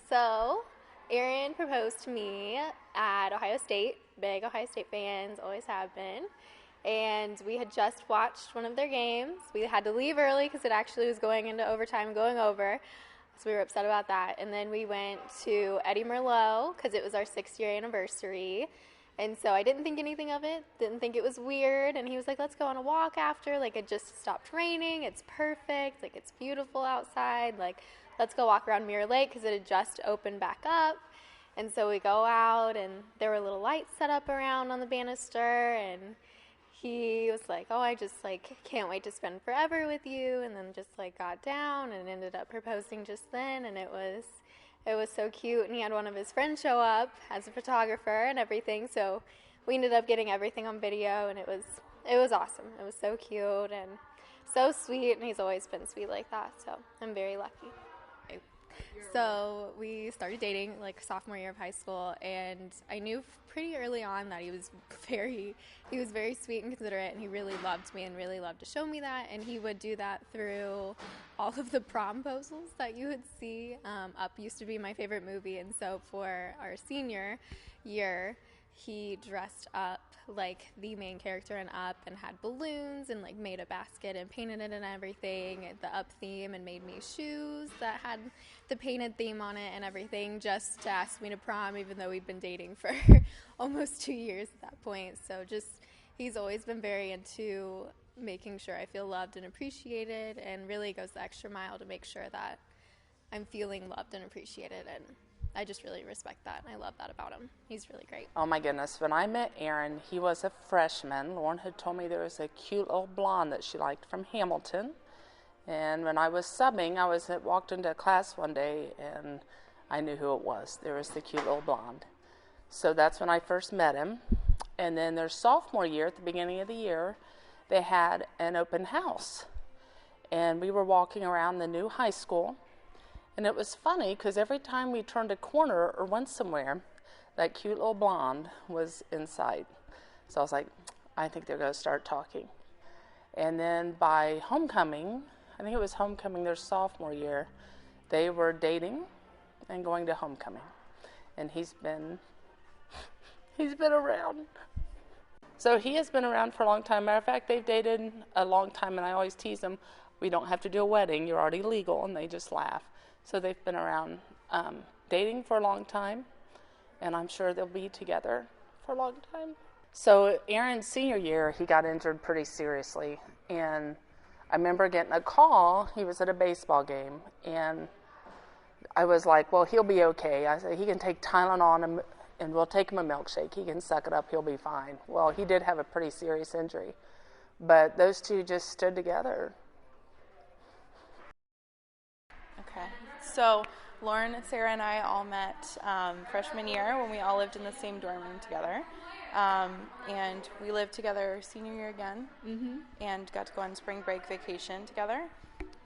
So, Aaron proposed to me at Ohio State. Big Ohio State fans, always have been. And we had just watched one of their games. We had to leave early because it actually was going into overtime, going over. So we were upset about that. And then we went to Eddie Merlot because it was our 6-year anniversary. And so I didn't think anything of it, didn't think it was weird. And he was like, let's go on a walk after. Like, it just stopped raining. It's perfect. Like, it's beautiful outside. Like, let's go walk around Mirror Lake because it had just opened back up. And so we go out, and there were little lights set up around on the banister. And he was like, oh, I just, like, can't wait to spend forever with you. And then just, like, got down and ended up proposing just then. And it was so cute, and he had one of his friends show up as a photographer and everything, so we ended up getting everything on video, and it was awesome. It was so cute and so sweet, and he's always been sweet like that, so I'm very lucky. So we started dating like sophomore year of high school, and I knew pretty early on that he was very sweet and considerate, and he really loved me and really loved to show me that, and he would do that through all of the promposals that you would see. Up used to be my favorite movie, and so for our senior year, he dressed up like the main character in Up and had balloons and like made a basket and painted it and everything, the Up theme, and made me shoes that had the painted theme on it and everything, just to ask me to prom, even though we'd been dating for almost 2 years at that point. So just, he's always been very into making sure I feel loved and appreciated, and really goes the extra mile to make sure that I'm feeling loved and appreciated, and I just really respect that, and I love that about him. He's really great. Oh my goodness, when I met Aaron, he was a freshman. Lauryn had told me there was a cute little blonde that she liked from Hamilton. And when I was subbing, walked into class one day, and I knew who it was. There was the cute little blonde. So that's when I first met him. And then their sophomore year, at the beginning of the year, they had an open house. And we were walking around the new high school. And it was funny because every time we turned a corner or went somewhere, that cute little blonde was in sight. So I was like, I think they're going to start talking. And then by homecoming, I think it was homecoming their sophomore year, they were dating and going to homecoming. And he's been around. So he has been around for a long time. Matter of fact, they've dated a long time, and I always tease them, we don't have to do a wedding, you're already legal, and they just laugh. So they've been around dating for a long time, and I'm sure they'll be together for a long time. So Aaron's senior year, he got injured pretty seriously, and I remember getting a call. He was at a baseball game, and I was like, well, he'll be okay. I said, he can take Tylenol, and we'll take him a milkshake. He can suck it up. He'll be fine. Well, he did have a pretty serious injury, but those two just stood together. Okay. So Lauryn, Sarah, and I all met freshman year when we all lived in the same dorm room together. And we lived together senior year again, and got to go on spring break vacation together.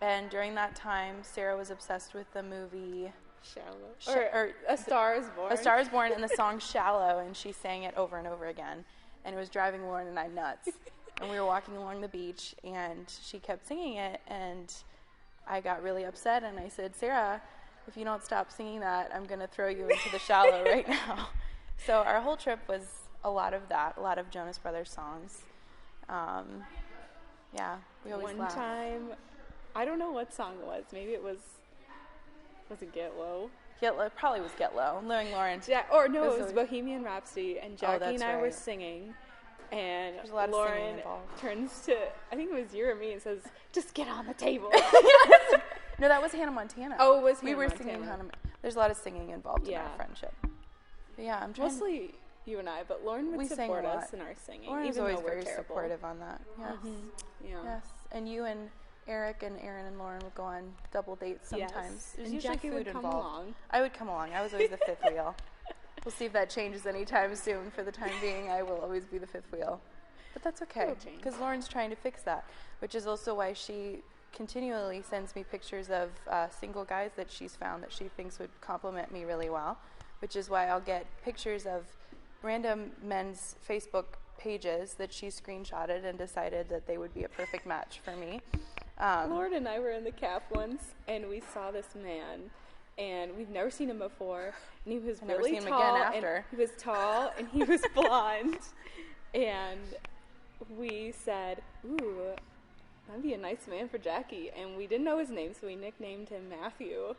And during that time, Sarah was obsessed with the movie Shallow. Or A Star is Born. A Star is Born, and the song Shallow, and she sang it over and over again. And it was driving Lauryn and I nuts. And we were walking along the beach, and she kept singing it, and I got really upset, and I said, Sarah, if you don't stop singing that, I'm going to throw you into the shallow right now. So our whole trip was a lot of that, a lot of Jonas Brothers songs. Yeah, we always laugh. One time, I don't know what song it was. Maybe it was it Get Low? Get Low, probably was Get Low. Knowing Lauryn. Yeah, or no, it was Bohemian Rhapsody, and Jackie and I were right. singing. And There's a lot of Lauryn turns to, I think it was you or me, and says, just get on the table. No, that was Hannah Montana. Oh, it was Hannah We were Montana. singing Hannah. There's a lot of singing involved in our friendship. But yeah, I'm trying Mostly you and I, but Lauryn would support us in our singing. Lauryn was even always though we're very terrible. supportive on that. Yes. Mm-hmm. Yeah. Yes. And you and Eric and Aaron and Lauryn would go on double dates sometimes. Yes. There's And usually Jackie food would come involved. along. I would come along. I was always the fifth wheel. We'll see if that changes anytime soon. For the time being, I will always be the fifth wheel. But that's okay, because Lauryn's trying to fix that, which is also why she continually sends me pictures of single guys that she's found that she thinks would compliment me really well, which is why I'll get pictures of random men's Facebook pages that she screenshotted and decided that they would be a perfect match for me. Lauryn and I were in the CAF once, and we saw this man, and we've never seen him before. And he was I've never really seen him tall. again after. He was tall, and he was blonde. And we said, ooh, that'd be a nice man for Jackie. And we didn't know his name, so we nicknamed him Matthew.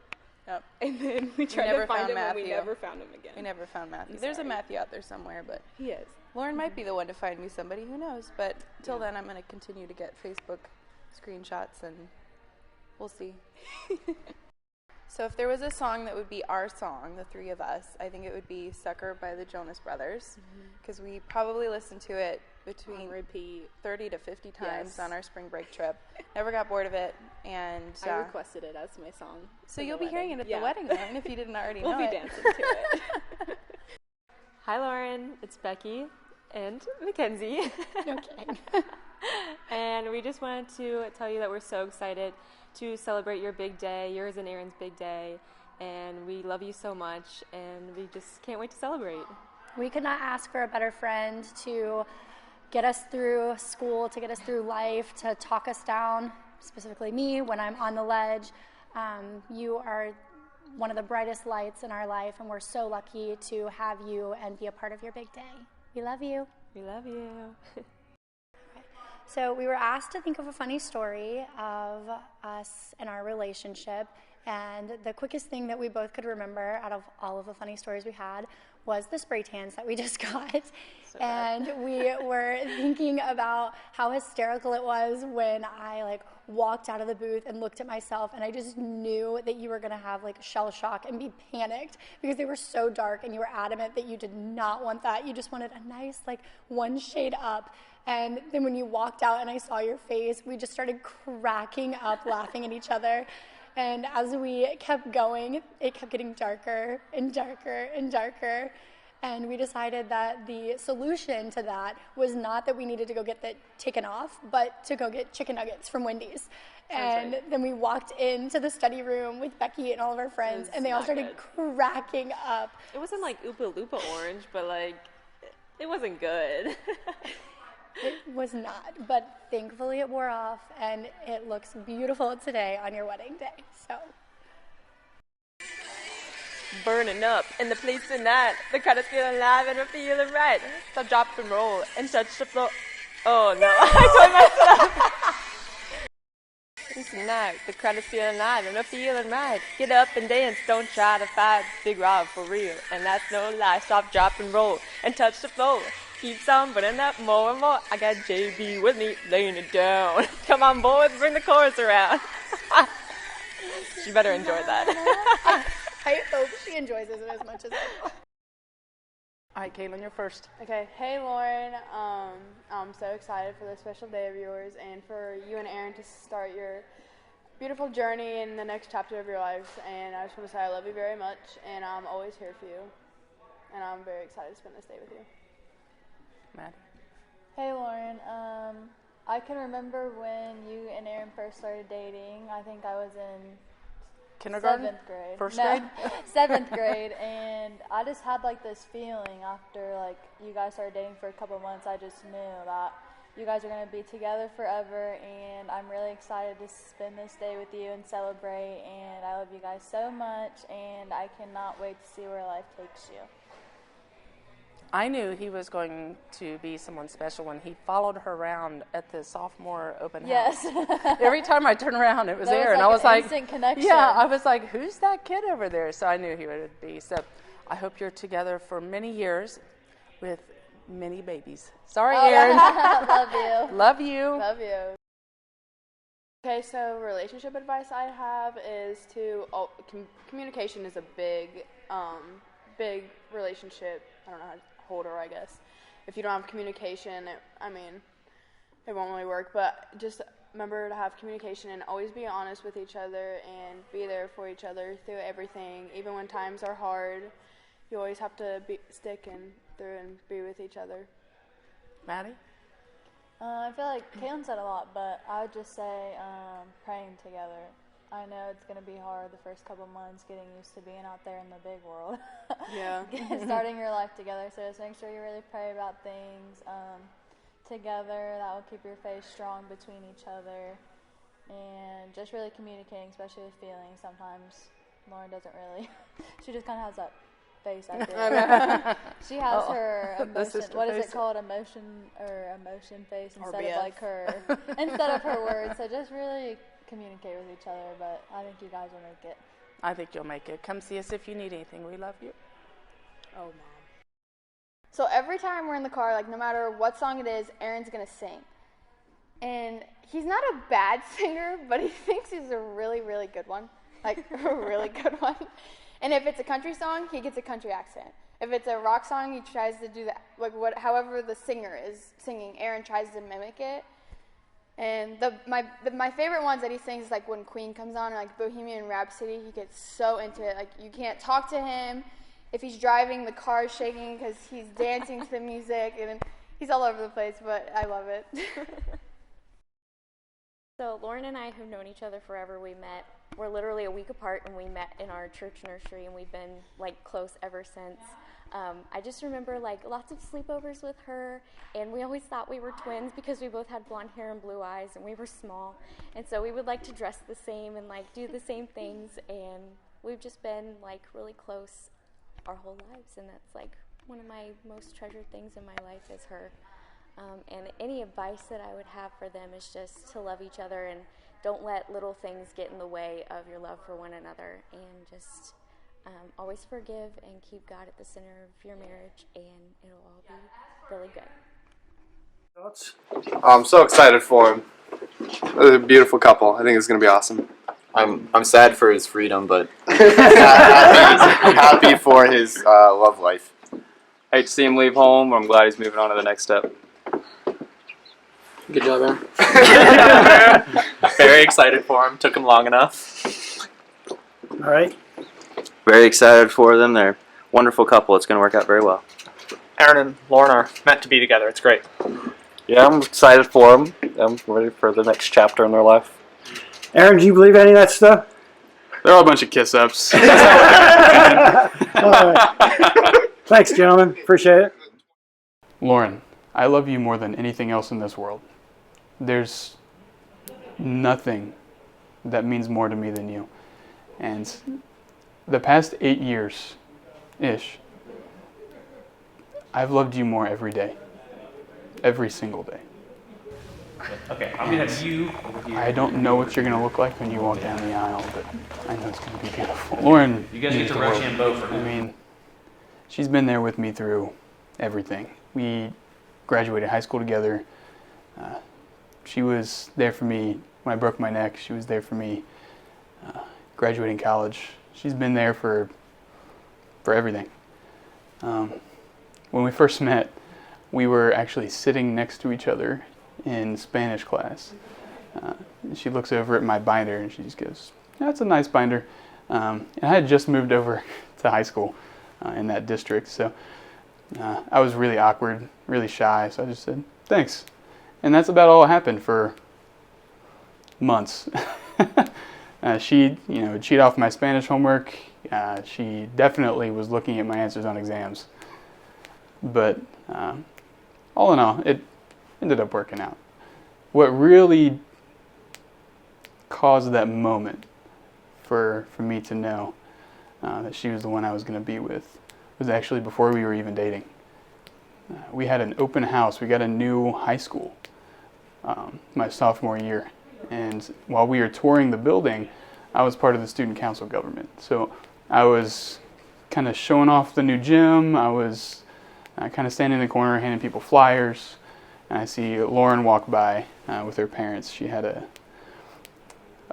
Yep. And then we tried to find him, and we never found him again. We never found Matthew. There's a Matthew out there somewhere, but he is. Lauren might be the one to find me somebody. Who knows? But till then, I'm going to continue to get Facebook screenshots, and we'll see. So if there was a song that would be our song, the three of us, I think it would be Sucker by the Jonas Brothers, because we probably listened to it between 30 to 50 times on our spring break trip. Never got bored of it, and I requested it as my song. So you'll be hearing it at the wedding, Lauren, if you didn't already know it. We'll be dancing to it. Hi, Lauren. It's Becky and Mackenzie. No kidding. And we just wanted to tell you that we're so excited to celebrate your big day, yours and Aaron's big day, and we love you so much, and we just can't wait to celebrate. We could not ask for a better friend to get us through school, to get us through life, to talk us down, specifically me, when I'm on the ledge. You are one of the brightest lights in our life, and we're so lucky to have you and be a part of your big day. We love you. We love you. So we were asked to think of a funny story of us and our relationship, and the quickest thing that we both could remember out of all of the funny stories we had was the spray tans that we just got. And we were thinking about how hysterical it was when I walked out of the booth and looked at myself, and I just knew that you were going to have shell shock and be panicked because they were so dark, and you were adamant that you did not want that. You just wanted a nice one shade up. And then when you walked out and I saw your face, we just started cracking up laughing at each other. And as we kept going, it kept getting darker and darker and darker. And we decided that the solution to that was not that we needed to go get that taken off, but to go get chicken nuggets from Wendy's. And then we walked into the study room with Becky and all of our friends, and they all started cracking up. It wasn't Oopa Loopa orange, but it wasn't good. It was not, but thankfully it wore off, and it looks beautiful today on your wedding day. So, burning up in the place tonight. The crowd is feeling alive and we're feeling right. So drop and roll and touch the floor. Oh no, I told myself. Tonight, the crowd is feeling alive and we're feeling right. Get up and dance, don't try to fight. Big Rob for real, and that's no lie. Stop, drop and roll and touch the floor. Keeps on burning up more and more. I got JB with me, laying it down. Come on, boys, bring the chorus around. She better enjoy that. I hope she enjoys it as much as I do. All right, Caitlin, you're first. Okay, hey Lauren, I'm so excited for this special day of yours and for you and Aaron to start your beautiful journey in the next chapter of your lives. And I just want to say I love you very much, and I'm always here for you. And I'm very excited to spend this day with you. Matt. Hey Lauren, I can remember when you and Aaron first started dating. I think I was in Kindergarten? 7th grade. First grade? 7th grade, and I just had this feeling after you guys started dating for a couple months. I just knew that you guys are going to be together forever, and I'm really excited to spend this day with you and celebrate, and I love you guys so much, and I cannot wait to see where life takes you. I knew he was going to be someone special when he followed her around at the sophomore open house. Yes. Every time I turned around, it was There there, was and I was like, instant connection. yeah, I was like, who's that kid over there? So I knew he would be. So I hope you're together for many years with many babies. Sorry, Aaron. Love you. Love you. Love you. Okay, so relationship advice I have is communication is a big relationship. I don't know how to holder, I guess. If you don't have communication, it won't really work. But just remember to have communication and always be honest with each other and be there for each other through everything. Even when times are hard, you always have to stick through and be with each other. Maddie? I feel like Caitlin said a lot, but I would just say praying together. I know it's going to be hard the first couple months getting used to being out there in the big world. Yeah. Starting your life together. So just make sure you really pray about things together. That will keep your faith strong between each other. And just really communicating, especially with feelings. Sometimes Lauren doesn't really. She just kind of has that face I did. She has her emotion. What is it called? Emotion face instead of like her instead of her words. So just really communicate with each other. But I think you guys will make it. I think you'll make it. Come see us if you need anything. We love you. Oh, Mom. So every time we're in the car, like no matter what song it is, Aaron's going to sing. And he's not a bad singer, but he thinks he's a really, really good one. Like a really good one. And if it's a country song, he gets a country accent. If it's a rock song, he tries to do that, like however the singer is singing, Aaron tries to mimic it. And my favorite ones that he sings is like when Queen comes on, or like Bohemian Rhapsody. He gets so into it. Like you can't talk to him. If he's driving, the car is shaking because he's dancing to the music, and he's all over the place. But I love it. So Lauryn and I have known each other forever. We're literally a week apart, and we met in our church nursery, and we've been like close ever since. I just remember like lots of sleepovers with her, and we always thought we were twins because we both had blonde hair and blue eyes, and we were small, and so we would like to dress the same and like do the same things, and we've just been like really close our whole lives, and that's like one of my most treasured things in my life is her. And any advice that I would have for them is just to love each other and don't let little things get in the way of your love for one another, and just always forgive and keep God at the center of your marriage, and it'll all be really good. I'm so excited for him. They're a beautiful couple. I think it's going to be awesome. I'm sad for his freedom, but happy for his love life. Hate to see him leave home, but I'm glad he's moving on to the next step. Good job, Aaron. Very excited for him. Took him long enough. All right. Very excited for them. They're a wonderful couple. It's going to work out very well. Aaron and Lauryn are meant to be together. It's great. Yeah, I'm excited for them. I'm ready for the next chapter in their life. Aaron, do you believe any of that stuff? They're all a bunch of kiss-ups. All right. Thanks, gentlemen. Appreciate it. Lauryn, I love you more than anything else in this world. There's nothing that means more to me than you. And the past 8 years-ish, I've loved you more every day. Every single day. Okay, I'm going to have you over here. I don't know what you're going to look like when you walk down the aisle, but I know it's going to be beautiful. Lauryn, you guys get to Rochambeau for her. I mean, she's been there with me through everything. We graduated high school together. She was there for me when I broke my neck. She was there for me graduating college. She's been there for everything. When we first met, we were actually sitting next to each other in Spanish class. She looks over at my binder and she just goes, "That's a nice binder." And I had just moved over to high school in that district, so I was really awkward, really shy, so I just said, "Thanks." And that's about all that happened for months. She, would cheat off my Spanish homework. She definitely was looking at my answers on exams. But all in all, it ended up working out. What really caused that moment for me to know that she was the one I was going to be with was actually before we were even dating. We had an open house. We got a new high school my sophomore year. And while we were touring the building, I was part of the student council government. So I was kind of showing off the new gym. I was kind of standing in the corner handing people flyers. And I see Lauryn walk by with her parents. She had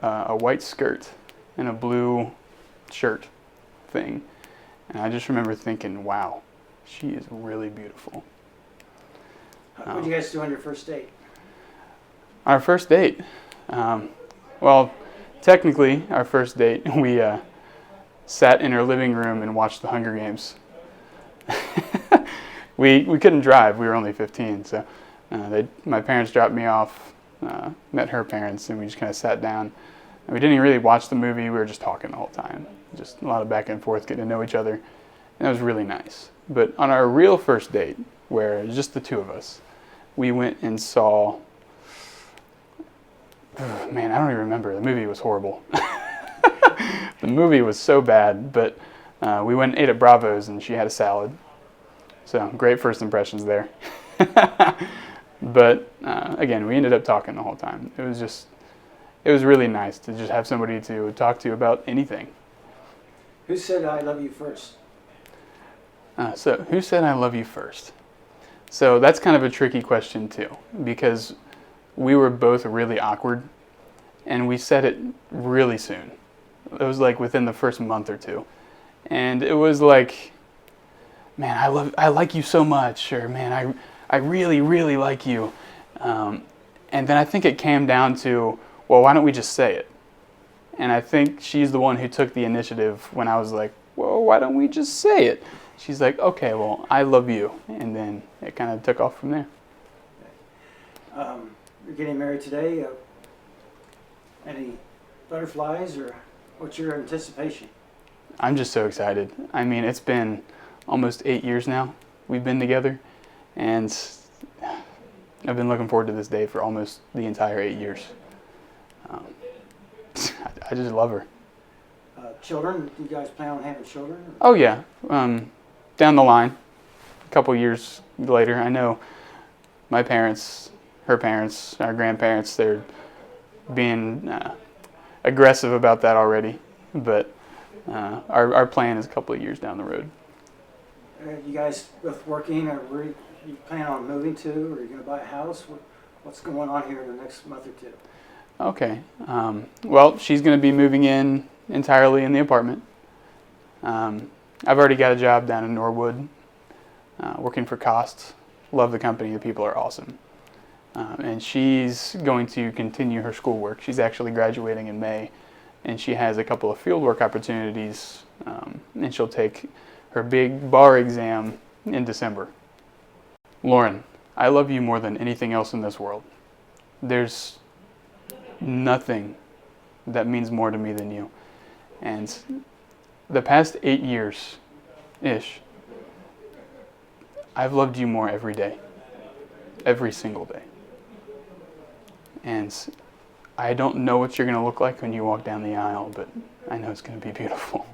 a white skirt and a blue shirt thing. And I just remember thinking, wow, she is really beautiful. What did you guys do on your first date? Our first date? Well, technically, our first date, we sat in her living room and watched the Hunger Games. We couldn't drive. We were only 15, so my parents dropped me off, met her parents, and we just kind of sat down. And we didn't even really watch the movie. We were just talking the whole time. Just a lot of back and forth, getting to know each other. And it was really nice. But on our real first date, where it was just the two of us, we went and saw... Man, I don't even remember. The movie was horrible. The movie was so bad, but we went and ate at Bravo's, and she had a salad. So great first impressions there. But again, we ended up talking the whole time. It was really nice to just have somebody to talk to about anything. Who said I love you first? So who said I love you first? So that's kind of a tricky question too, because we were both really awkward, and we said it really soon. It was like within the first month or two. And it was like, man, I like you so much, or man, I really, really like you. And then I think it came down to, well, why don't we just say it? And I think she's the one who took the initiative when I was like, well, why don't we just say it? She's like, okay, well, I love you. And then it kind of took off from there. You're getting married today. Any butterflies, or what's your anticipation? I'm just so excited. I mean, it's been almost 8 years now we've been together, and I've been looking forward to this day for almost the entire 8 years. I just love her. Children? Do you guys plan on having children? Oh yeah, down the line, a couple years later. I know my parents, her parents, our grandparents, they're being aggressive about that already, but our plan is a couple of years down the road. You guys both working, or where you plan on moving to, or are you going to buy a house? What's going on here in the next month or two? Okay. Well, she's going to be moving in entirely in the apartment. I've already got a job down in Norwood, working for Cost. Love the company. The people are awesome. And she's going to continue her schoolwork. She's actually graduating in May, and she has a couple of fieldwork opportunities, and she'll take her big bar exam in December. Lauryn, I love you more than anything else in this world. There's nothing that means more to me than you. And the past 8 years-ish, I've loved you more every day. Every single day. And I don't know what you're going to look like when you walk down the aisle, but I know it's going to be beautiful.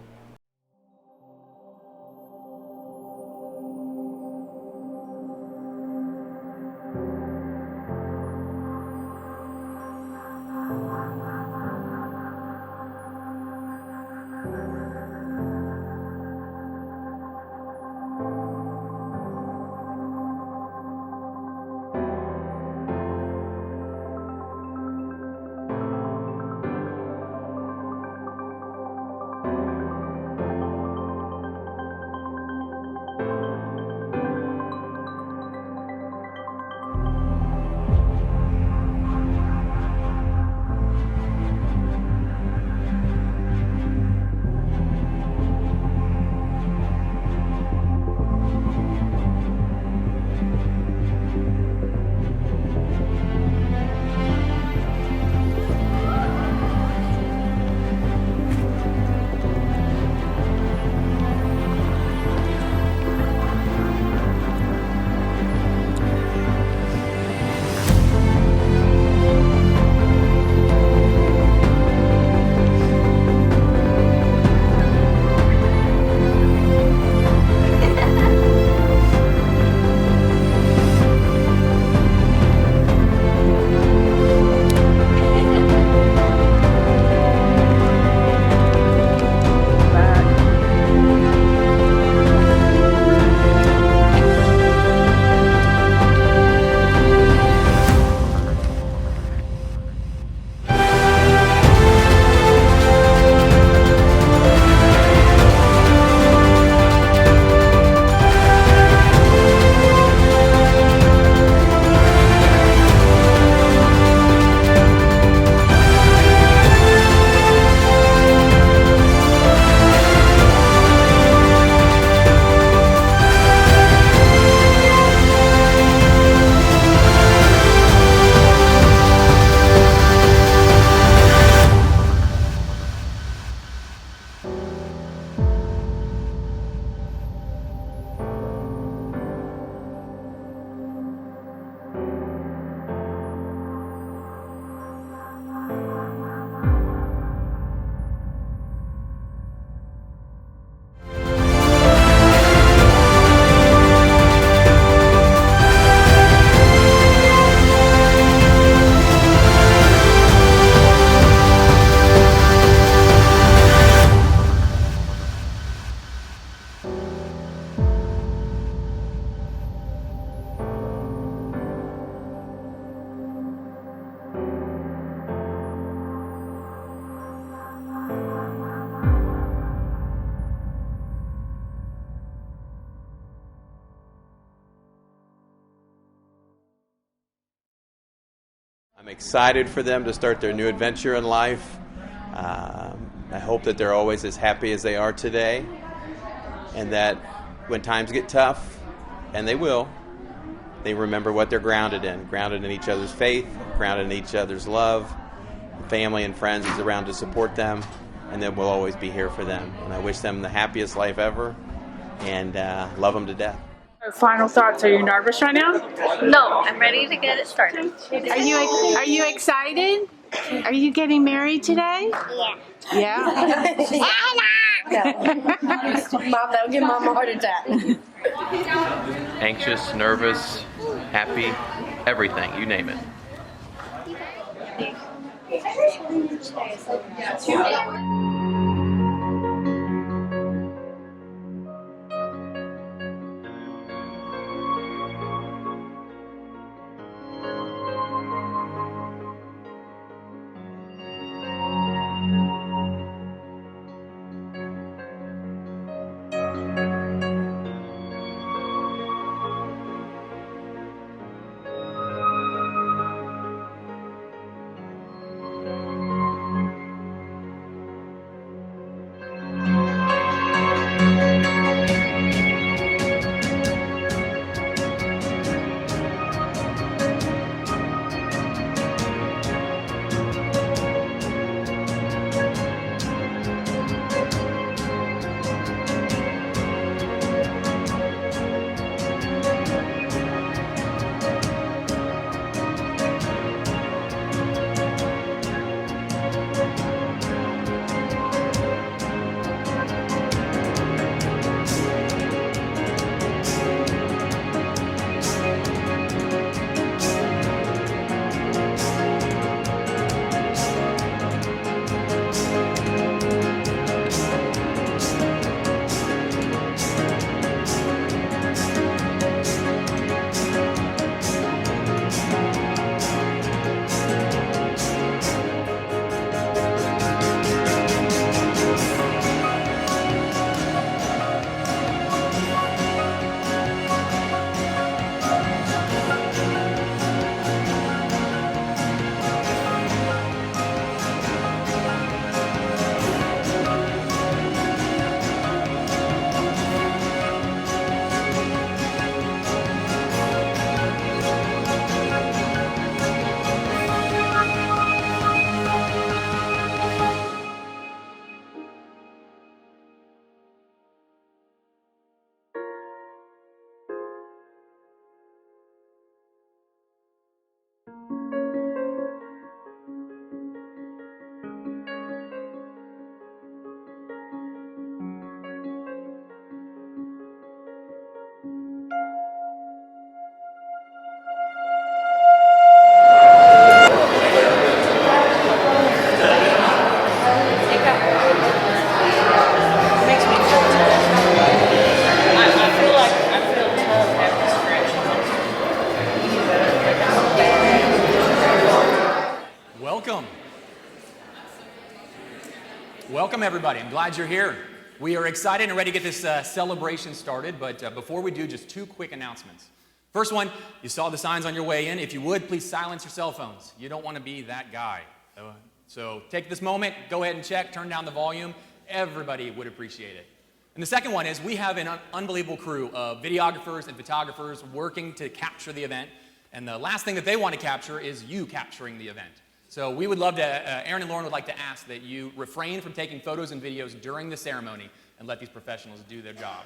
I'm excited for them to start their new adventure in life. I hope that they're always as happy as they are today, and that when times get tough, and they will, they remember what they're grounded in each other's faith, grounded in each other's love. Family and friends is around to support them, and then we'll always be here for them. And I wish them the happiest life ever, and love them to death. Final thoughts. Are you nervous right now? No, I'm ready to get it started. Are you excited? Are you getting married today? Yeah. Yeah. Mom, that'll give Mom a heart attack. Anxious, nervous, happy, everything, you name it. Welcome, everybody. I'm glad you're here. We are excited and ready to get this celebration started, but before we do, just two quick announcements. First one, you saw the signs on your way in. If you would, please silence your cell phones. You don't want to be that guy. So take this moment, go ahead and check, turn down the volume. Everybody would appreciate it. And the second one is we have an unbelievable crew of videographers and photographers working to capture the event. And the last thing that they want to capture is you capturing the event. So we would love to, Aaron and Lauryn would like to ask that you refrain from taking photos and videos during the ceremony and let these professionals do their job.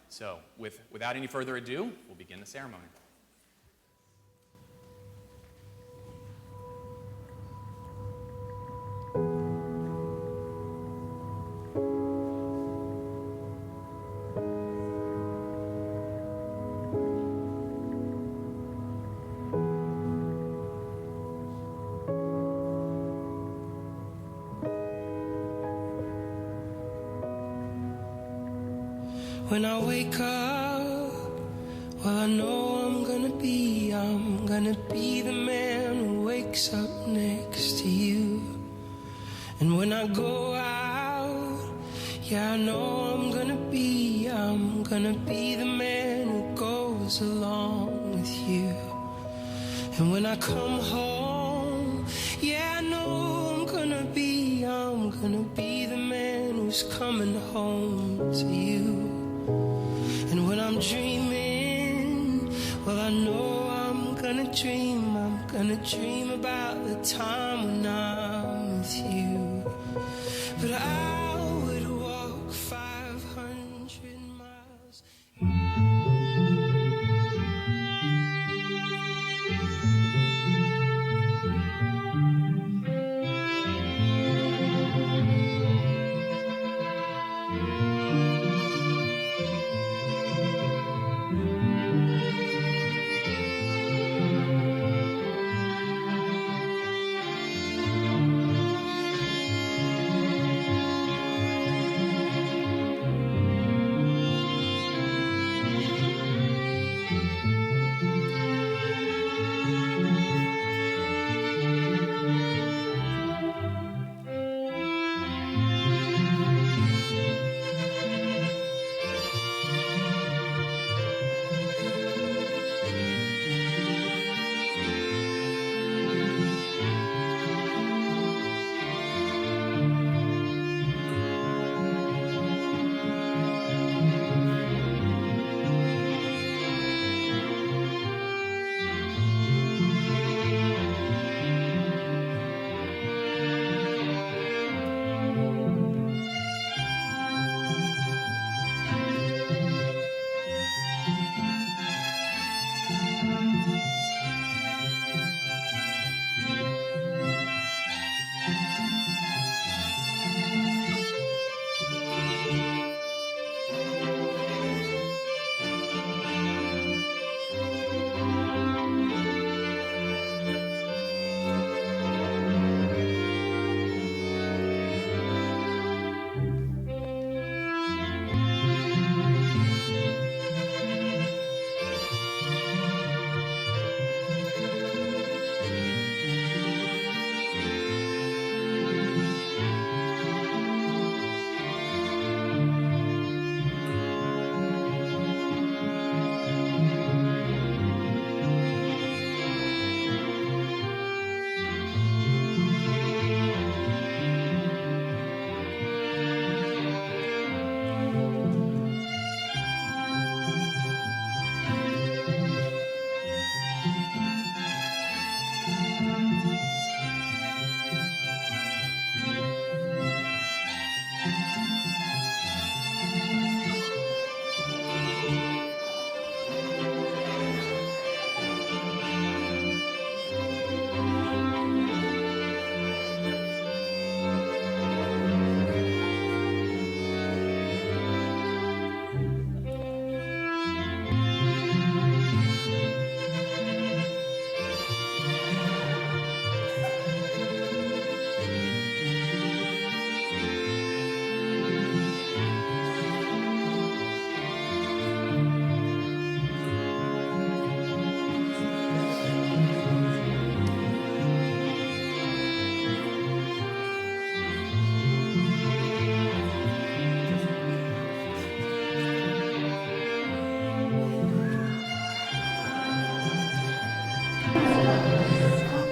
So without any further ado, we'll begin the ceremony. When I wake up, well, I know I'm gonna be the man who wakes up next to you. And when I go out, yeah, I know I'm gonna be the man who goes along with you. And when I come home, know I'm gonna be the man who's coming home to you. And when I'm dreaming, well, I know I'm gonna dream about the time when I'm with you. But I would walk 500 miles.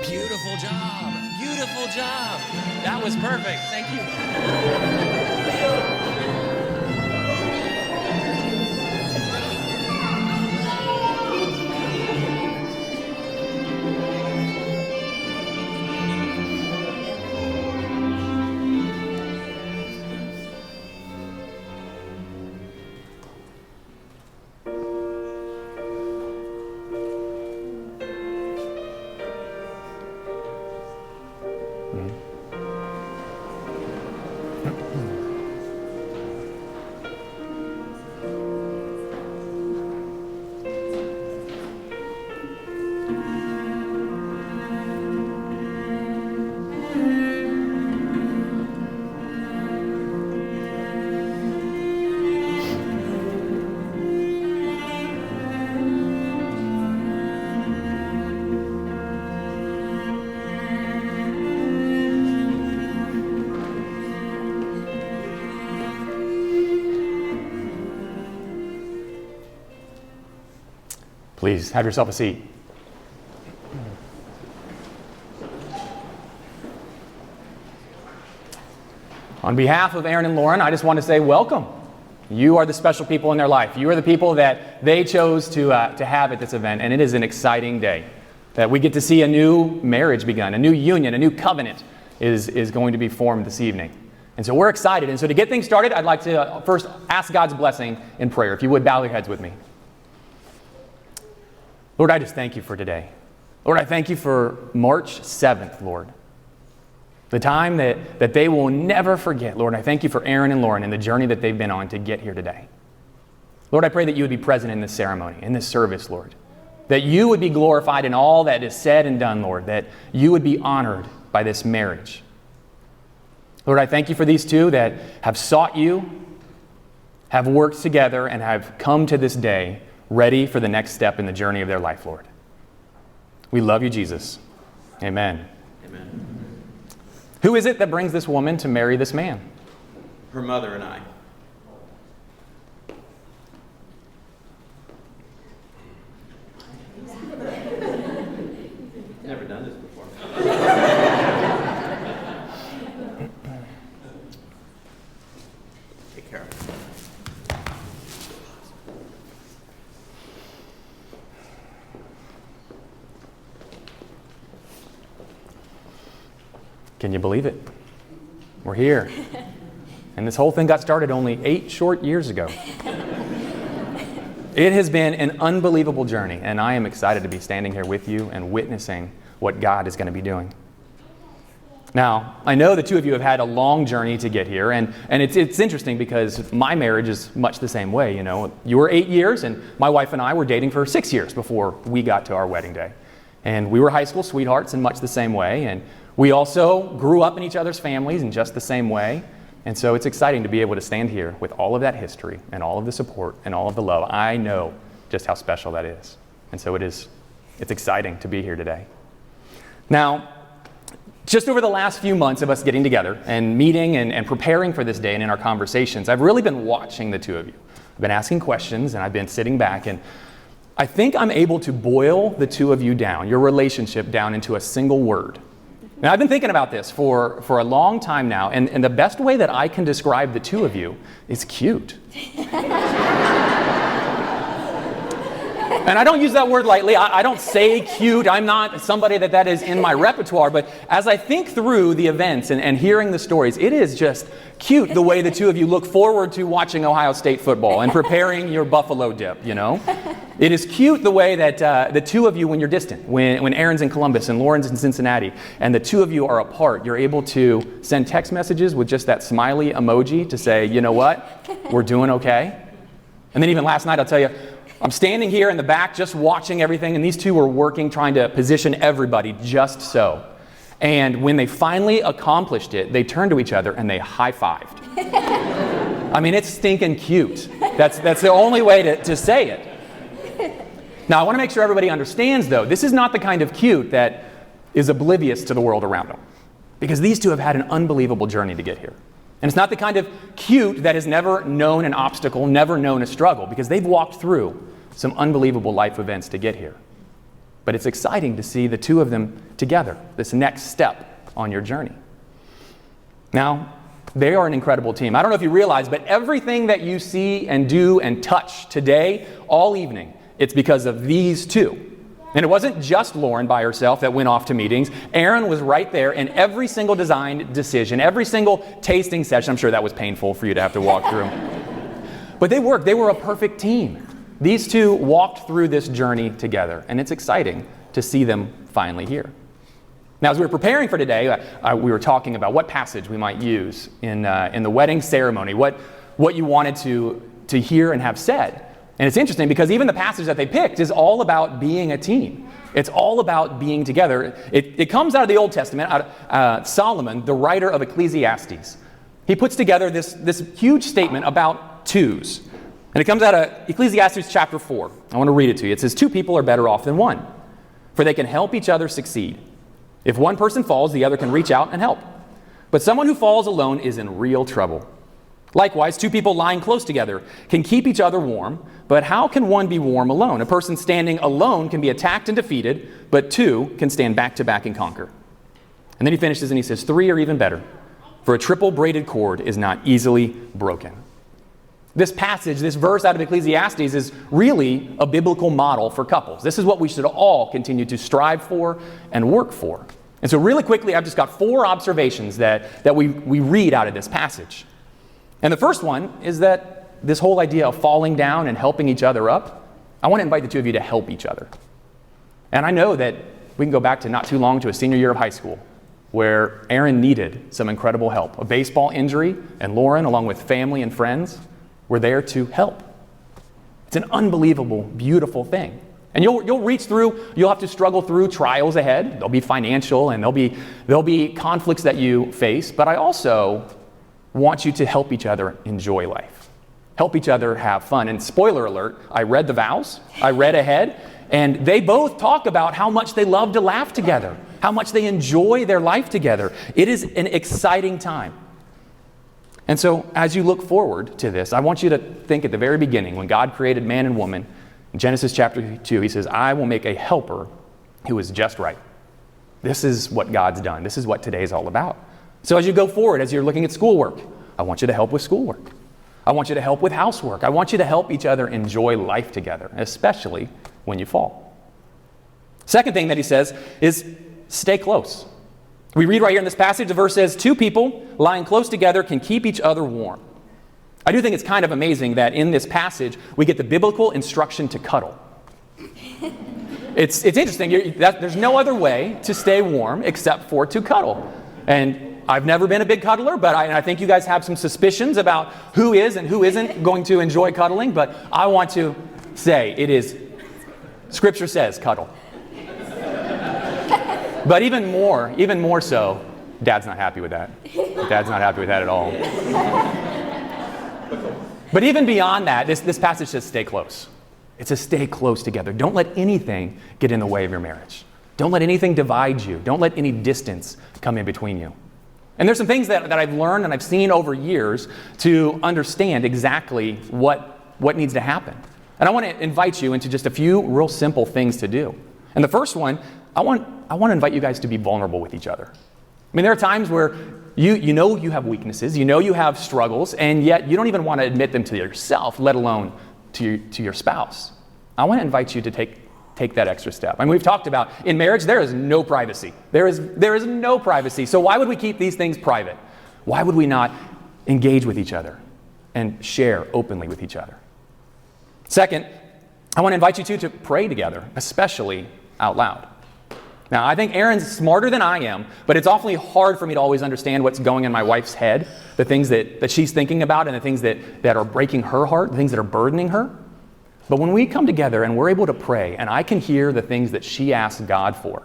Beautiful job. Beautiful job. That was perfect. Thank you. Please have yourself a seat. On behalf of Aaron and Lauryn, I just want to say welcome. You are the special people in their life. You are the people that they chose to have at this event, and it is an exciting day that we get to see a new marriage begun, a new union, a new covenant is going to be formed this evening. And so we're excited. And so to get things started, I'd like to first ask God's blessing in prayer. If you would, bow your heads with me. Lord, I just thank you for today. Lord, I thank you for March 7th, Lord. The time that they will never forget. Lord, I thank you for Aaron and Lauryn and the journey that they've been on to get here today. Lord, I pray that you would be present in this ceremony, in this service, Lord. That you would be glorified in all that is said and done, Lord. That you would be honored by this marriage. Lord, I thank you for these two that have sought you, have worked together, and have come to this day ready for the next step in the journey of their life, Lord. We love you, Jesus. Amen. Amen. Who is it that brings this woman to marry this man? Her mother and I. Never done this before. Take care of it. Can you believe it? We're here. And this whole thing got started only 8 short years ago. It has been an unbelievable journey, and I am excited to be standing here with you and witnessing what God is going to be doing. Now, I know the two of you have had a long journey to get here, and it's interesting because my marriage is much the same way. You know, you were 8 years, and my wife and I were dating for 6 years before we got to our wedding day. And we were high school sweethearts in much the same way, and we also grew up in each other's families in just the same way. And so it's exciting to be able to stand here with all of that history and all of the support and all of the love. I know just how special that is. And so it's exciting to be here today. Now, just over the last few months of us getting together and meeting and preparing for this day and in our conversations, I've really been watching the two of you. I've been asking questions and I've been sitting back, and I think I'm able to boil the two of you down, your relationship down, into a single word. Now, I've been thinking about this for a long time now, and the best way that I can describe the two of you is cute. And I don't use that word lightly. I don't say cute. I'm not somebody that is in my repertoire. But as I think through the events and hearing the stories, it is just cute the way the two of you look forward to watching Ohio State football and preparing your buffalo dip, you know. It is cute the way that the two of you, when you're distant, when Aaron's in Columbus and Lauryn's in Cincinnati, and the two of you are apart, you're able to send text messages with just that smiley emoji to say, you know what, we're doing okay. And then even last night, I'll tell you, I'm standing here in the back just watching everything, and these two were working, trying to position everybody just so. And when they finally accomplished it, they turned to each other and they high-fived. I mean, it's stinking cute. That's the only way to say it. Now, I want to make sure everybody understands, though, this is not the kind of cute that is oblivious to the world around them. Because these two have had an unbelievable journey to get here. And it's not the kind of cute that has never known an obstacle, never known a struggle, because they've walked through some unbelievable life events to get here. But it's exciting to see the two of them together, this next step on your journey. Now, they are an incredible team. I don't know if you realize, but everything that you see and do and touch today, all evening, it's because of these two. And it wasn't just Lauryn by herself that went off to meetings. Aaron was right there in every single design decision, every single tasting session. I'm sure that was painful for you to have to walk through. But they worked. They were a perfect team. These two walked through this journey together, and it's exciting to see them finally here. Now, as we were preparing for today, we were talking about what passage we might use in the wedding ceremony, what you wanted to hear and have said. And it's interesting because even the passage that they picked is all about being a team. It's all about being together. It comes out of the Old Testament. Solomon, the writer of Ecclesiastes, he puts together this huge statement about twos. And it comes out of Ecclesiastes chapter 4. I want to read it to you. It says, 2 people are better off than one, for they can help each other succeed. If one person falls, the other can reach out and help. But someone who falls alone is in real trouble. Likewise, 2 people lying close together can keep each other warm, but how can one be warm alone? A person standing alone can be attacked and defeated, but 2 can stand back to back and conquer. And then he finishes and he says, 3 are even better. for a triple braided cord is not easily broken. This passage, this verse out of Ecclesiastes is really a biblical model for couples. This is what we should all continue to strive for and work for. And so really quickly, I've just got 4 observations that we read out of this passage. And the first one is that this whole idea of falling down and helping each other up, I want to invite the two of you to help each other. And I know that we can go back to not too long to a senior year of high school where Aaron needed some incredible help. A baseball injury, and Lauryn, along with family and friends, were there to help. It's an unbelievable, beautiful thing. And you'll reach through, you'll have to struggle through trials ahead. There'll be financial and there'll be conflicts that you face, but I also want you to help each other enjoy life. Help each other have fun. And spoiler alert, I read the vows, I read ahead, and they both talk about how much they love to laugh together, how much they enjoy their life together. It is an exciting time. And so as you look forward to this, I want you to think at the very beginning, when God created man and woman, in Genesis chapter 2, he says, I will make a helper who is just right. This is what God's done. This is what today is all about. So as you go forward, as you're looking at schoolwork, I want you to help with schoolwork. I want you to help with housework. I want you to help each other enjoy life together, especially when you fall. Second thing that he says is stay close. We read right here in this passage, the verse says, 2 people lying close together can keep each other warm. I do think it's kind of amazing that in this passage, we get the biblical instruction to cuddle. It's interesting. There's no other way to stay warm except for to cuddle. And I've never been a big cuddler, but I think you guys have some suspicions about who is and who isn't going to enjoy cuddling. But I want to say it is, Scripture says cuddle. But even more so, Dad's not happy with that. Dad's not happy with that at all. But even beyond that, this passage says stay close. It says stay close together. Don't let anything get in the way of your marriage. Don't let anything divide you. Don't let any distance come in between you. And there's some things that I've learned and I've seen over years to understand exactly what needs to happen. And I want to invite you into just a few real simple things to do. And the first one, I want to invite you guys to be vulnerable with each other. I mean, there are times where you know you have weaknesses, you know you have struggles, and yet you don't even want to admit them to yourself, let alone to your spouse. I want to invite you to take that extra step. I mean, we've talked about in marriage, there is no privacy. There is no privacy. So why would we keep these things private? Why would we not engage with each other and share openly with each other? Second, I want to invite you to pray together, especially out loud. Now, I think Aaron's smarter than I am, but it's awfully hard for me to always understand what's going in my wife's head, the things that she's thinking about and the things that are breaking her heart, the things that are burdening her. But when we come together and we're able to pray and I can hear the things that she asks God for,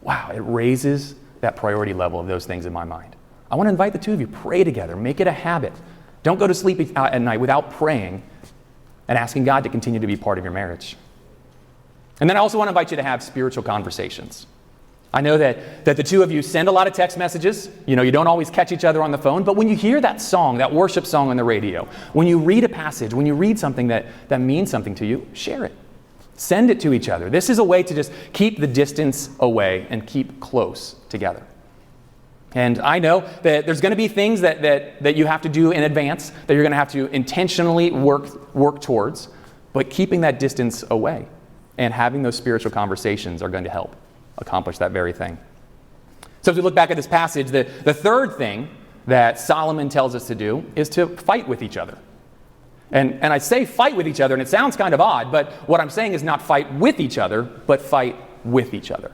wow, it raises that priority level of those things in my mind. I want to invite the two of you, pray together, make it a habit. Don't go to sleep at night without praying and asking God to continue to be part of your marriage. And then I also want to invite you to have spiritual conversations. I know that the two of you send a lot of text messages. You know, you don't always catch each other on the phone, but when you hear that song, that worship song on the radio, when you read a passage, when you read something that means something to you, share it. Send it to each other. This is a way to just keep the distance away and keep close together. And I know that there's going to be things that you have to do in advance, that you're going to have to intentionally work towards, but keeping that distance away and having those spiritual conversations are going to help accomplish that very thing. So as we look back at this passage, the third thing that Solomon tells us to do is to fight with each other. And I say fight with each other, and it sounds kind of odd, but what I'm saying is not fight with each other, but fight with each other.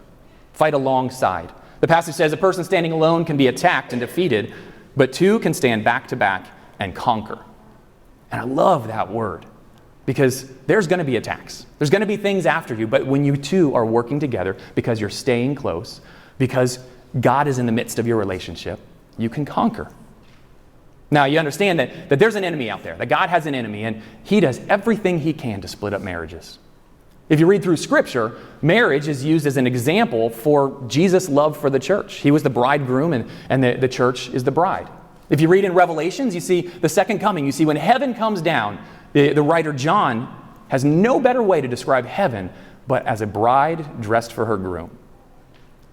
Fight alongside. The passage says a person standing alone can be attacked and defeated, but two can stand back to back and conquer. And I love that word, because there's going to be attacks. There's going to be things after you, but when you two are working together, because you're staying close, because God is in the midst of your relationship, you can conquer. Now, you understand that there's an enemy out there, that God has an enemy, and he does everything he can to split up marriages. If you read through Scripture, marriage is used as an example for Jesus' love for the church. He was the bridegroom, and the church is the bride. If you read in Revelations, you see the second coming. You see when heaven comes down, the writer John has no better way to describe heaven but as a bride dressed for her groom.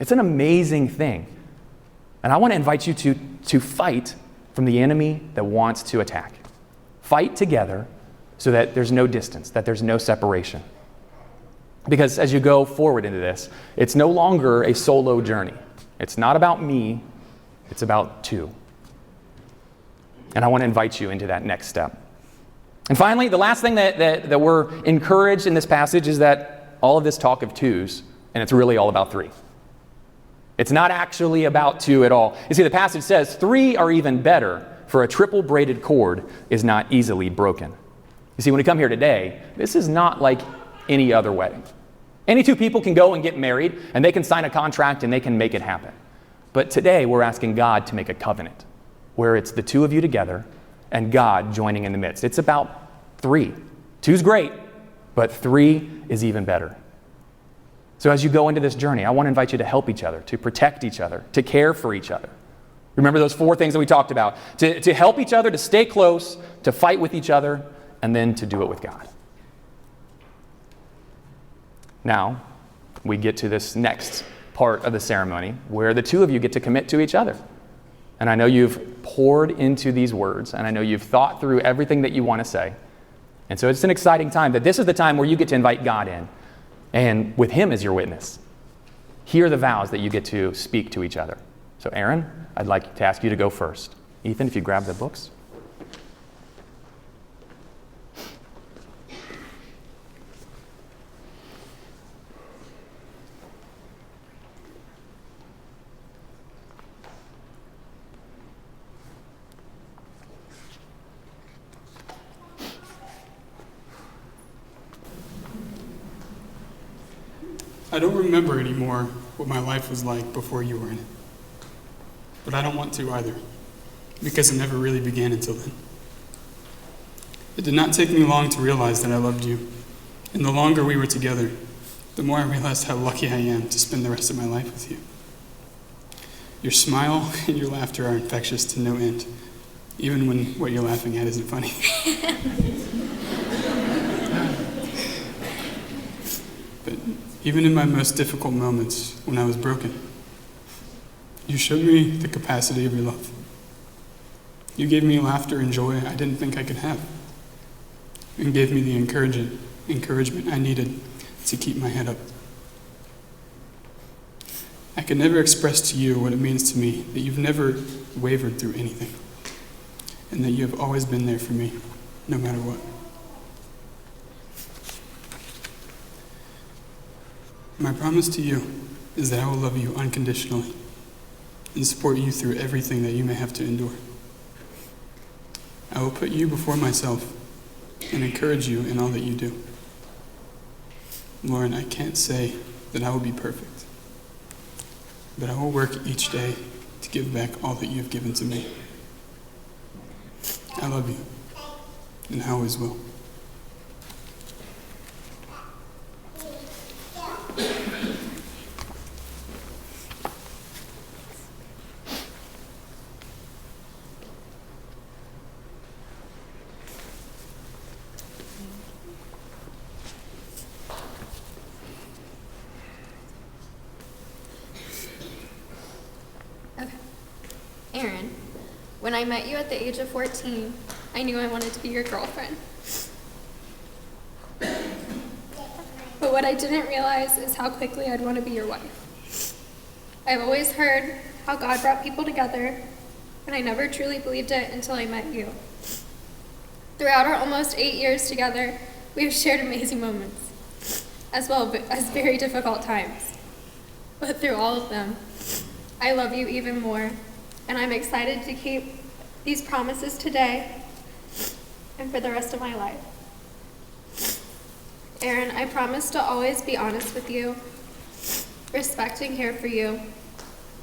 It's an amazing thing. And I want to invite you to fight from the enemy that wants to attack. Fight together so that there's no distance, that there's no separation. Because as you go forward into this, it's no longer a solo journey. It's not about me, it's about two. And I want to invite you into that next step. And finally, the last thing that we're encouraged in this passage is that all of this talk of twos, and it's really all about three. It's not actually about two at all. You see, the passage says three are even better, for a triple braided cord is not easily broken. You see, when we come here today, this is not like any other wedding. Any two people can go and get married, and they can sign a contract, and they can make it happen. But today, we're asking God to make a covenant, where it's the two of you together, and God joining in the midst. It's about three. Two's great, but three is even better. So as you go into this journey, I want to invite you to help each other, to protect each other, to care for each other. Remember those 4 things that we talked about. To help each other, to stay close, to fight with each other, and then to do it with God. Now, we get to this next part of the ceremony where the two of you get to commit to each other. And I know you've poured into these words, and I know you've thought through everything that you want to say. And so it's an exciting time, that this is the time where you get to invite God in, and with Him as your witness, hear the vows that you get to speak to each other. So Aaron, I'd like to ask you to go first. Ethan, if you grab the books. I don't remember anymore what my life was like before you were in it. But I don't want to either, because it never really began until then. It did not take me long to realize that I loved you, and the longer we were together, the more I realized how lucky I am to spend the rest of my life with you. Your smile and your laughter are infectious to no end, even when what you're laughing at isn't funny. But even in my most difficult moments, when I was broken, you showed me the capacity of your love. You gave me laughter and joy I didn't think I could have, and gave me the encouragement I needed to keep my head up. I can never express to you what it means to me that you've never wavered through anything, and that you have always been there for me, no matter what. My promise to you is that I will love you unconditionally and support you through everything that you may have to endure. I will put you before myself and encourage you in all that you do. Lauren, I can't say that I will be perfect, but I will work each day to give back all that you have given to me. I love you, and I always will. Aaron, when I met you at the age of 14, I knew I wanted to be your girlfriend. But what I didn't realize is how quickly I'd want to be your wife. I've always heard how God brought people together, and I never truly believed it until I met you. Throughout our almost 8 years together, we have shared amazing moments, as well as very difficult times. But through all of them, I love you even more, and I'm excited to keep these promises today and for the rest of my life. Aaron, I promise to always be honest with you, respect and care for you.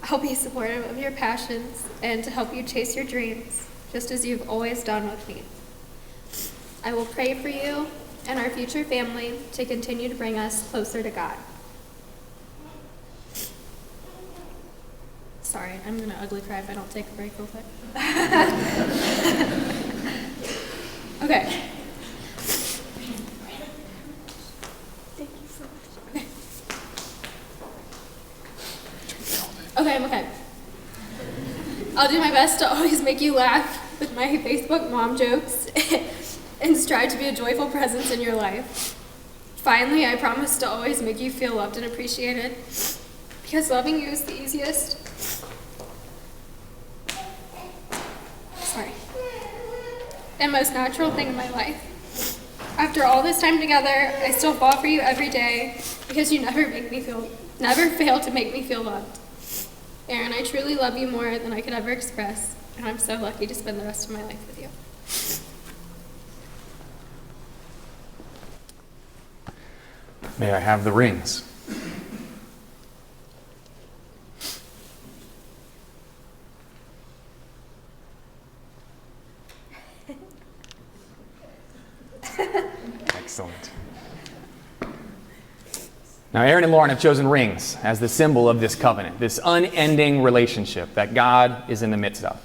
I'll be supportive of your passions and to help you chase your dreams, just as you've always done with me. I will pray for you and our future family to continue to bring us closer to God. Sorry, I'm gonna ugly cry if I don't take a break real quick. Okay. Thank you so much. Okay, I'm okay. I'll do my best to always make you laugh with my Facebook mom jokes and strive to be a joyful presence in your life. Finally, I promise to always make you feel loved and appreciated, because loving you is the easiest. And most natural thing in my life. After all this time together, I still fall for you every day because you never fail to make me feel loved. Aaron, I truly love you more than I could ever express, and I'm so lucky to spend the rest of my life with you. May I have the rings? Excellent. Now, Aaron and Lauryn have chosen rings as the symbol of this covenant, this unending relationship that God is in the midst of.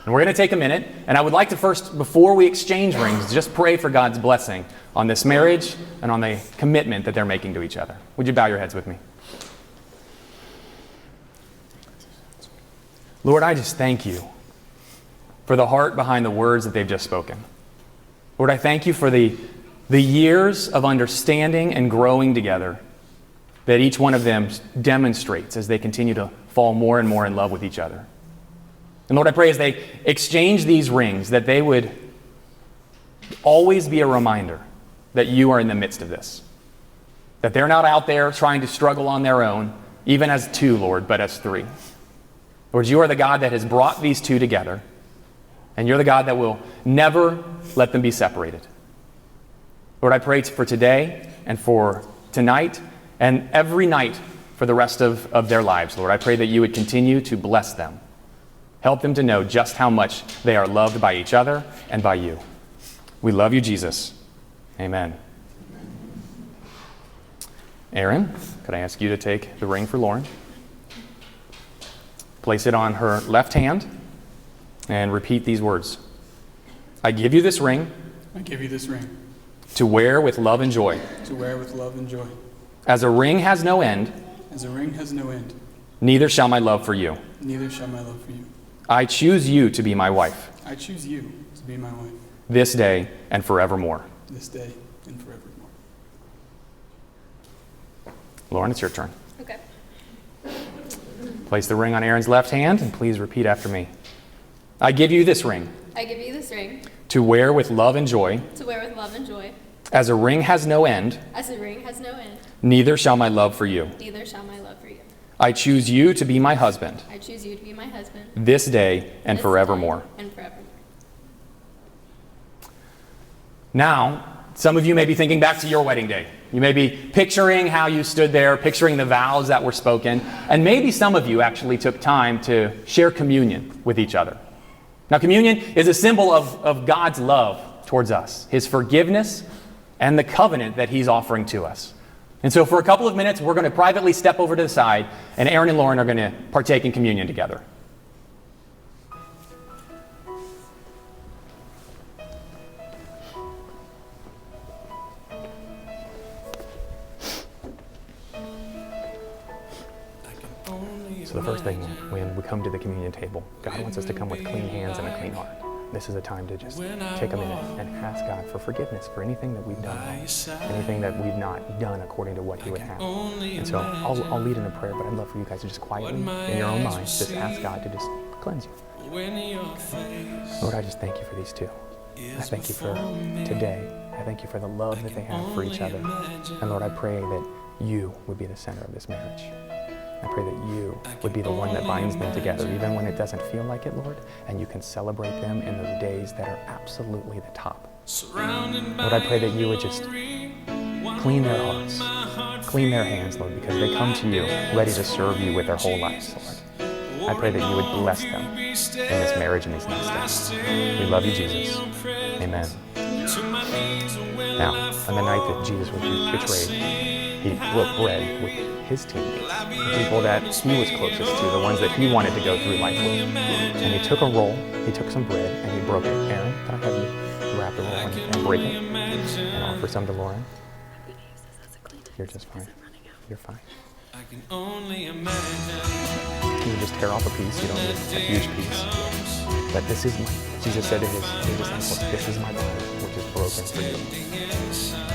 And we're going to take a minute, and I would like to first, before we exchange rings, just pray for God's blessing on this marriage and on the commitment that they're making to each other. Would you bow your heads with me? Lord, I just thank you for the heart behind the words that they've just spoken. Lord, I thank you for the years of understanding and growing together that each one of them demonstrates as they continue to fall more and more in love with each other. And Lord, I pray as they exchange these rings that they would always be a reminder that you are in the midst of this. That they're not out there trying to struggle on their own, even as two, Lord, but as three. Lord, you are the God that has brought these two together, and you're the God that will never let them be separated. Lord, I pray for today and for tonight and every night for the rest of their lives, Lord. I pray that you would continue to bless them. Help them to know just how much they are loved by each other and by you. We love you, Jesus. Amen. Aaron, could I ask you to take the ring for Lauryn? Place it on her left hand and repeat these words. I give you this ring. I give you this ring. To wear with love and joy. To wear with love and joy. As a ring has no end. As a ring has no end. Neither shall my love for you. Neither shall my love for you. I choose you to be my wife. I choose you to be my wife. This day and forevermore. This day and forevermore. Lauryn, it's your turn. Okay. Place the ring on Aaron's left hand and please repeat after me. I give you this ring. I give you this ring. To wear with love and joy. To wear with love and joy. As a ring has no end. As a ring has no end. Neither shall my love for you. Neither shall my love for you. I choose you to be my husband. I choose you to be my husband. This day and this forevermore. Day and forevermore. Now, some of you may be thinking back to your wedding day. You may be picturing how you stood there, picturing the vows that were spoken, and maybe some of you actually took time to share communion with each other. Now, communion is a symbol of God's love towards us, his forgiveness, and the covenant that he's offering to us. And so for a couple of minutes, we're going to privately step over to the side, and Aaron and Lauryn are going to partake in communion together. So the first thing, when we come to the communion table, God wants us to come with clean hands and a clean heart. This is a time to just take a minute and ask God for forgiveness for anything that we've done wrong, anything that we've not done according to what he would have. And so I'll lead in a prayer, but I'd love for you guys to just quietly, in your own minds, just ask God to just cleanse you. Lord, I just thank you for these two. I thank you for today. I thank you for the love that they have for each other. And Lord, I pray that you would be the center of this marriage. I pray that you would be the one that binds them together, even when it doesn't feel like it, Lord, and you can celebrate them in those days that are absolutely the top. Lord, I pray that you would just clean their hearts, clean their hands, Lord, because they come to you ready to serve you with their whole lives, Lord. I pray that you would bless them in this marriage and these next days. We love you, Jesus. Amen. Now, on the night that Jesus was betrayed, he broke bread with his teammates, the people that he was closest to, the ones that he wanted to go through life with. And he took a roll, he took some bread, and he broke it. Aaron, can I have you wrap the roll and break it and offer some to Lauryn? You're just fine. You're fine. I can only imagine. You would just tear off a piece. You don't need a huge piece. But Jesus said to his disciples, this is my body, which is broken for you.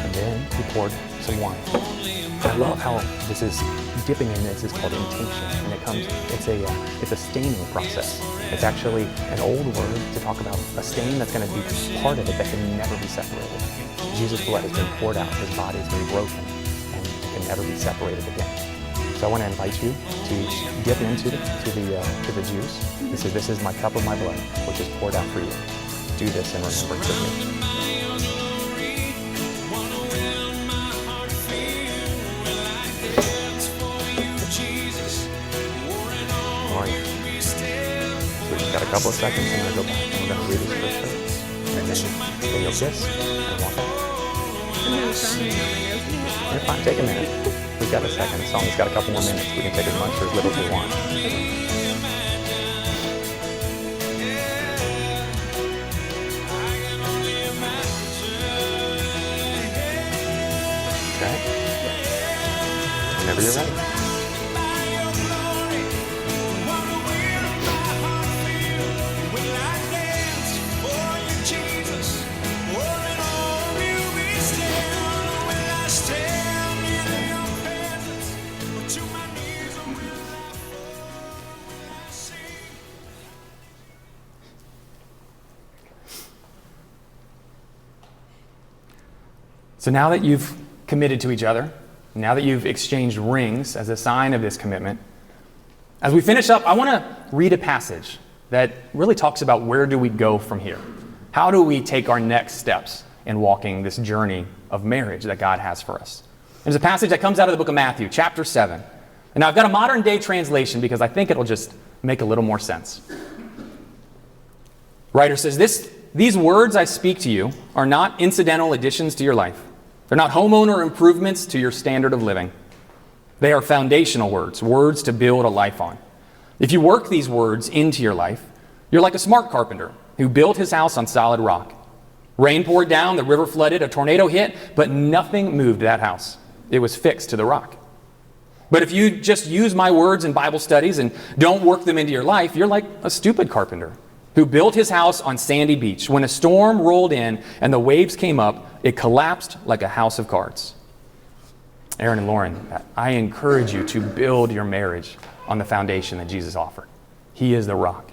And then he poured some wine. I love how this is, dipping in this is called intinction. And it's a staining process. It's actually an old word to talk about a stain that's going to be part of it that can never be separated. Jesus' blood has been poured out, his body has been broken, and it can never be separated again. So I want to invite you to dip into the juice. This is my cup of my blood, which is poured out for you. Do this in remembrance of me. All right. So we've got a couple of seconds, and I'm going to go back, and we're going to read this first verse. And then you'll kiss and walk out. You're fine. Take a minute. We've got a second. The song's got a couple more minutes. We can take as much or as little as we want. Okay? Whenever you're ready. So now that you've committed to each other, now that you've exchanged rings as a sign of this commitment, as we finish up, I want to read a passage that really talks about where do we go from here? How do we take our next steps in walking this journey of marriage that God has for us? There's a passage that comes out of the book of Matthew, chapter 7. And now I've got a modern day translation because I think it'll just make a little more sense. Writer says, these words I speak to you are not incidental additions to your life. They're not homeowner improvements to your standard of living. They are foundational words, words to build a life on. If you work these words into your life, you're like a smart carpenter who built his house on solid rock. Rain poured down, the river flooded, a tornado hit, but nothing moved that house. It was fixed to the rock. But if you just use my words in Bible studies and don't work them into your life, you're like a stupid carpenter who built his house on sandy beach. When a storm rolled in and the waves came up, it collapsed like a house of cards. Aaron and Lauryn, I encourage you to build your marriage on the foundation that Jesus offered. He is the rock.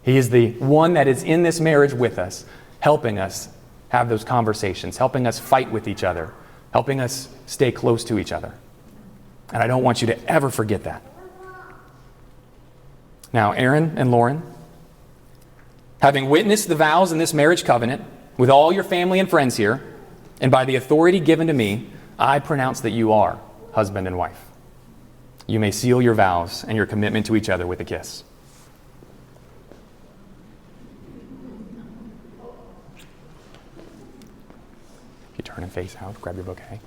He is the one that is in this marriage with us, helping us have those conversations, helping us fight with each other, helping us stay close to each other. And I don't want you to ever forget that. Now, Aaron and Lauryn, having witnessed the vows in this marriage covenant with all your family and friends here, and by the authority given to me, I pronounce that you are husband and wife. You may seal your vows and your commitment to each other with a kiss. You turn and face out, grab your bouquet.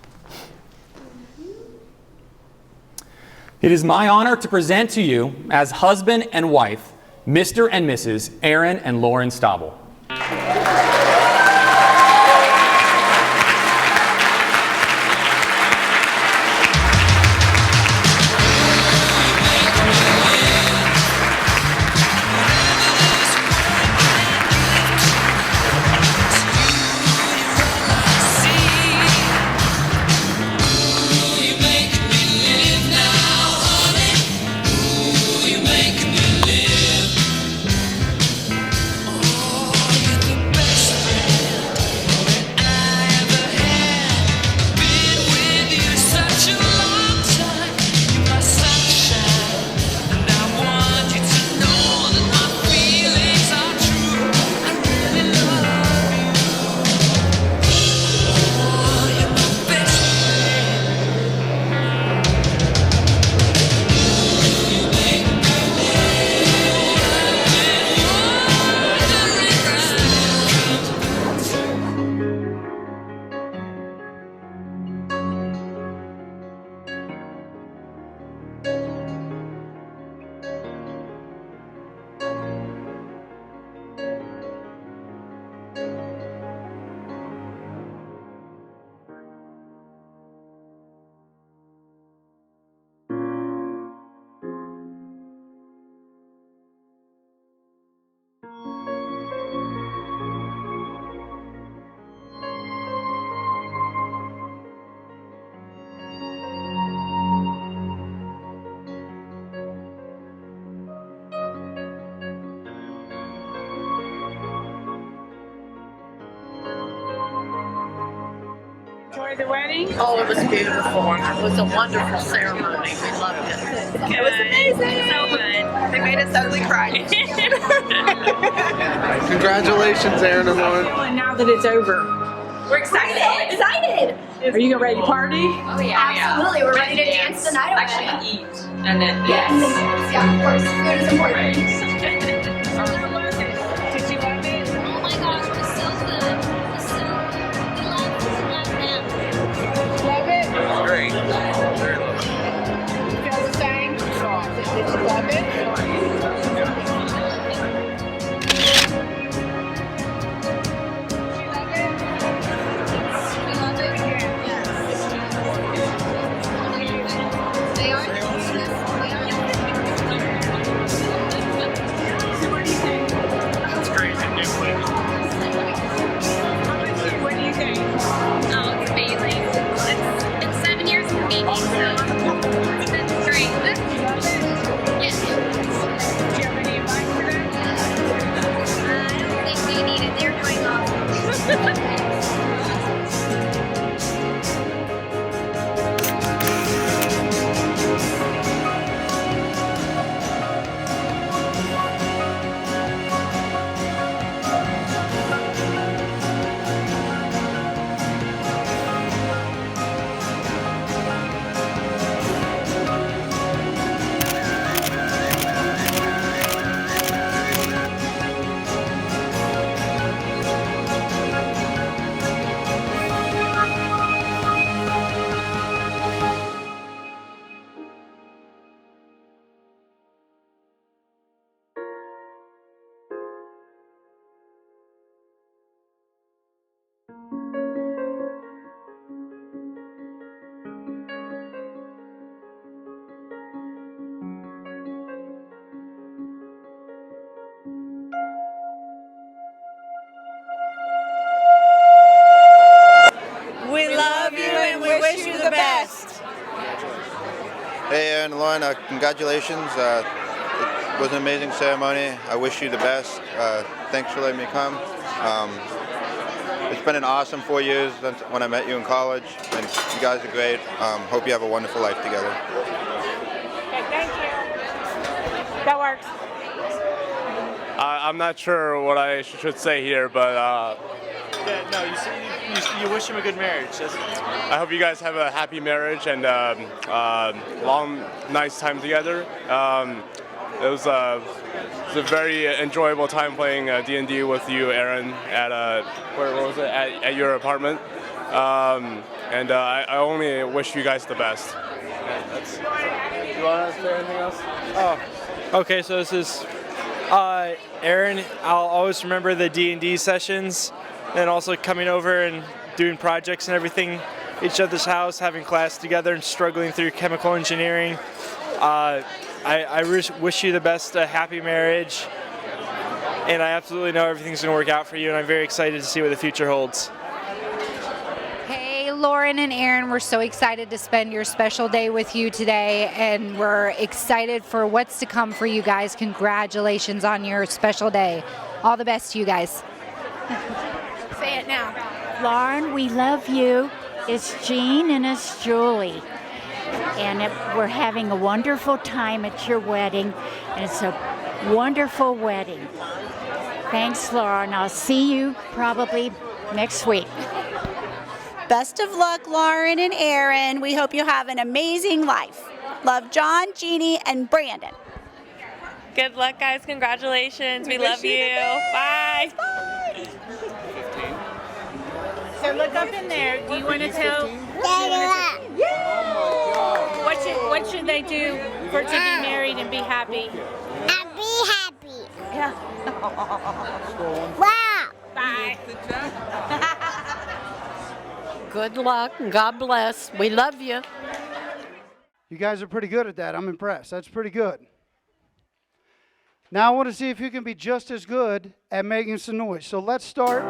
It is my honor to present to you as husband and wife, Mr. and Mrs. Aaron and Lauryn Stauble. Oh enjoy the wedding? Oh, it was beautiful. It was a wonderful ceremony. We loved it. It was amazing. So good. They made us ugly cry. Congratulations, Aaron and Lauren. And now that it's over. We're excited. So excited. Are you ready to party? Oh yeah. Absolutely. We're ready to dance the night away. Actually eat. And then Yes. Yeah, of course. Food is important. Did you love it? Oh my gosh, it was so good. It was so good. We love them. Love it? Great. Very lovely. Feel the same? Did you love it? That's crazy. What do you think? Oh, it's amazing. It's 7 years in the making, so it's great. Yes. Do you have any advice for them? I don't think they need it. They're doing awesome. We love you and we wish you the best. Hey, Aaron and Lauren, congratulations. It was an amazing ceremony. I wish you the best. Thanks for letting me come. It's been an awesome 4 years since when I met you in college, and you guys are great. Hope you have a wonderful life together. Okay, thank you. That works. I'm not sure what I should say here, but Yeah, no, you wish him a good marriage. I hope you guys have a happy marriage and long, nice time together. It was a very enjoyable time playing D&D with you, Aaron, at where was it? At your apartment. And I only wish you guys the best. Yeah, you want to say anything else? Oh, okay. So this is Aaron. I'll always remember the D&D sessions, and also coming over and doing projects and everything, each other's house, having class together, and struggling through chemical engineering. I wish you the best, a happy marriage, and I absolutely know everything's going to work out for you, and I'm very excited to see what the future holds. Hey, Lauryn and Aaron, we're so excited to spend your special day with you today, and we're excited for what's to come for you guys. Congratulations on your special day. All the best to you guys. Say it now. Lauryn, we love you. It's Jean and it's Julie. And we're having a wonderful time at your wedding. And it's a wonderful wedding. Thanks, Lauryn. I'll see you probably next week. Best of luck, Lauryn and Aaron. We hope you have an amazing life. Love, John, Jeannie, and Brandon. Good luck, guys. Congratulations. We love you. Bye. Bye. So look up in there. Do you want to tell? What should they do to be married and be happy? Be happy. Yeah. Wow. Bye. Good luck and God bless. We love you. You guys are pretty good at that. I'm impressed. That's pretty good. Now I want to see if you can be just as good at making some noise. So let's start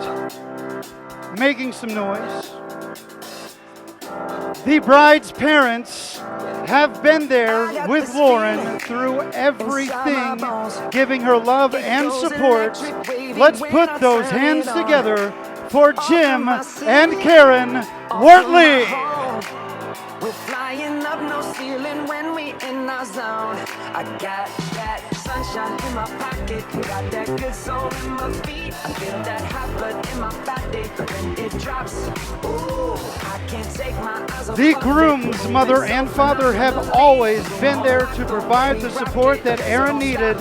making some noise. The bride's parents have been there with Lauryn through everything, giving her love and support. Let's put those hands together for Jim and Karen Wortley. We're flying up, no ceiling when we in our zone. I got that sunshine in my pocket, got that good soul in my feet. I feel that hot blood in my body when it drops. Ooh, I can't take my eyes off The groom's mother and father have always been there to provide the support that Aaron needed,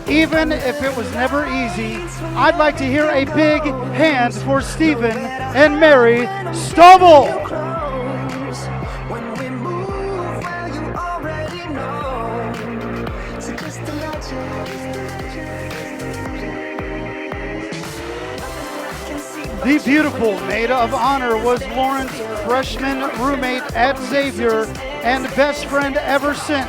even if it was never easy. I'd like to hear a big hand for Stephen and Mary Stauble. The beautiful maid of honor was Lauryn's freshman roommate at Xavier and best friend ever since.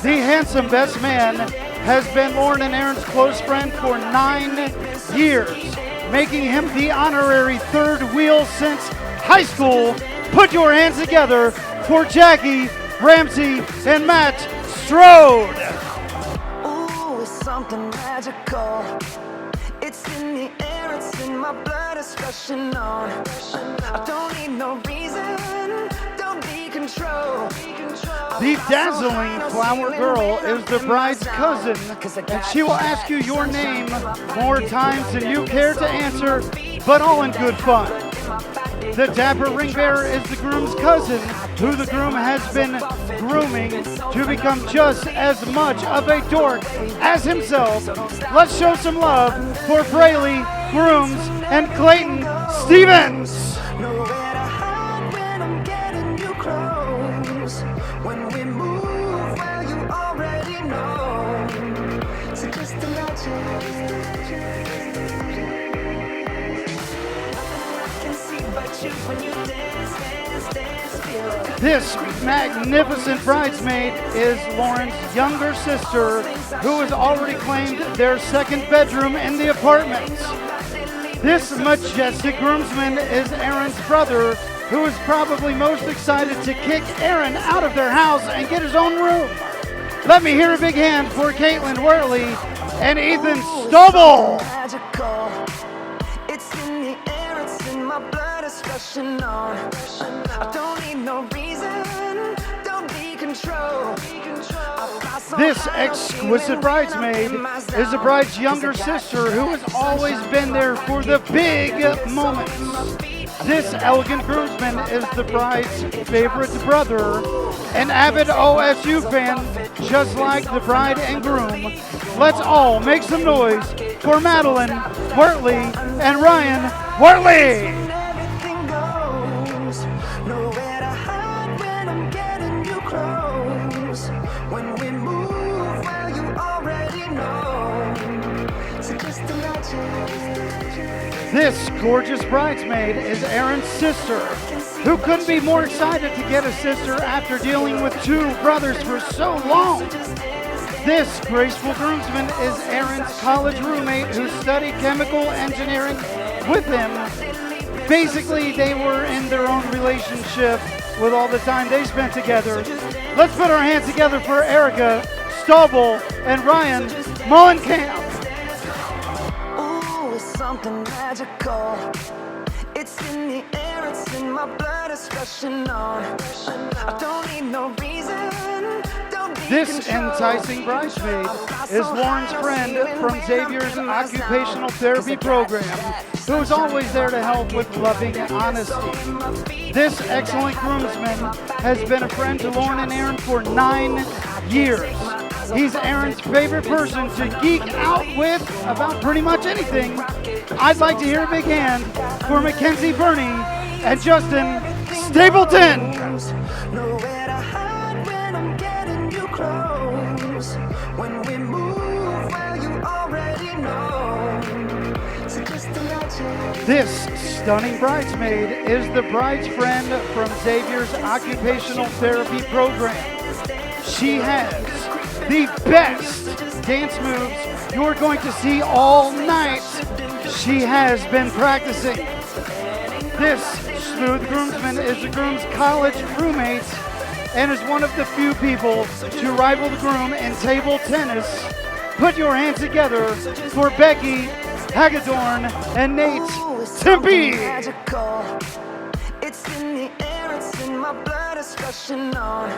The handsome best man has been Lauryn and Aaron's close friend for 9 years, making him the honorary third wheel since high school. Put your hands together for Jackie, Ramsey, and Matt Strode. Ooh, it's something magical. It's in the air, it's in my blood, it's rushing on. I don't need no reason, don't be control. The dazzling flower girl is the bride's cousin, and she will ask you your name more times than you care to answer, but all in good fun. The dapper ring bearer is the groom's cousin, who the groom has been grooming to become just as much of a dork as himself. Let's show some love for Braley Grooms and Clayton Stevens. When we move, well, you already know. So just imagine. I can see but you when you dance, dance, dance, feel. This magnificent bridesmaid is Lauryn's younger sister, who has already claimed their second bedroom in the apartment. This majestic groomsman is Aaron's brother, who is probably most excited to kick Aaron out of their house and get his own room. Let me hear a big hand for Caitlin Wortley and Ethan Stauble. It's in the air, it's in my blood, it's rushing on. I don't need no reason, don't be control. This exquisite bridesmaid is the bride's younger sister who has always been there for the big moments. This elegant groomsman is the bride's favorite brother, an avid OSU fan, just like the bride and groom. Let's all make some noise for Madeline Wortley and Ryan Wortley. When we move, well, you already know. So just imagine. This gorgeous bridesmaid is Aaron's sister, who couldn't be more excited to get a sister after dealing with 2 brothers for so long. This graceful groomsman is Aaron's college roommate who studied chemical engineering with him. Basically, they were in their own relationship with all the time they spent together. Let's put our hands together for Erica Stauble and Ryan Mullenkamp. Ooh, it's something magical. It's in the air, it's in my blood, it's rushing on. I don't need no reason, don't be This control. enticing bridesmaid is Lauryn's friend from Xavier's occupational therapy program, who is always there to help with loving honesty. This excellent groomsman has been a friend to Lauryn and Aaron for 9 years. He's Aaron's favorite person to geek out with about pretty much anything. I'd like to hear a big hand for Mackenzie Burney and Justin Stapleton. Nowhere to hide when I'm getting you close. When we move, well, you already know. So just imagine. This stunning bridesmaid is the bride's friend from Xavier's occupational therapy program. She has the best dance moves you're going to see all night. She has been practicing. This smooth groomsman is the groom's college roommate and is one of the few people to rival the groom in table tennis. Put your hands together for Becky Hagedorn and Nate Tempe. It's in in the air, it's in my blood, it's rushing on.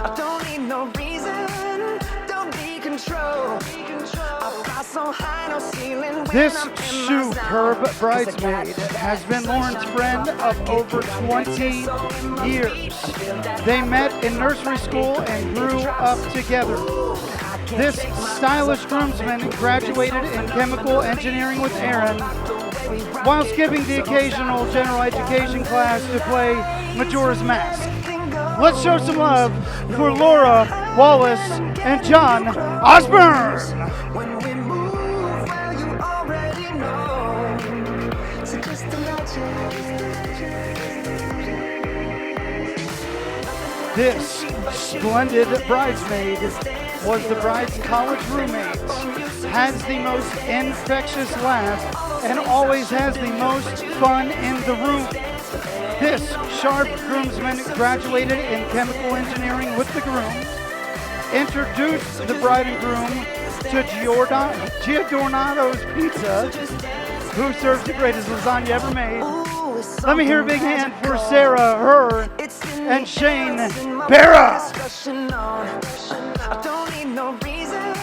I don't need no reason, don't be control. I fly so high, no ceiling when This I'm in my superb zone. bridesmaid has been Lauren's friend of over 20 years. They met in nursery school and grew up together. This stylish groomsman graduated in chemical engineering with Aaron, while skipping the occasional general education class to play Majora's Mask. Let's show some love for Laura Wallace and John Osborne. When we move, well, you already know. So just imagine. This splendid bridesmaid was the bride's college roommate, has the most infectious laugh, and always has the most fun in the room. This sharp groomsman graduated in chemical engineering with the groom, introduced the bride and groom to Giordano's Pizza, who serves the greatest lasagna ever made. Let me hear a big hand for Sarah, her, and Shane Barra. I don't need no reason,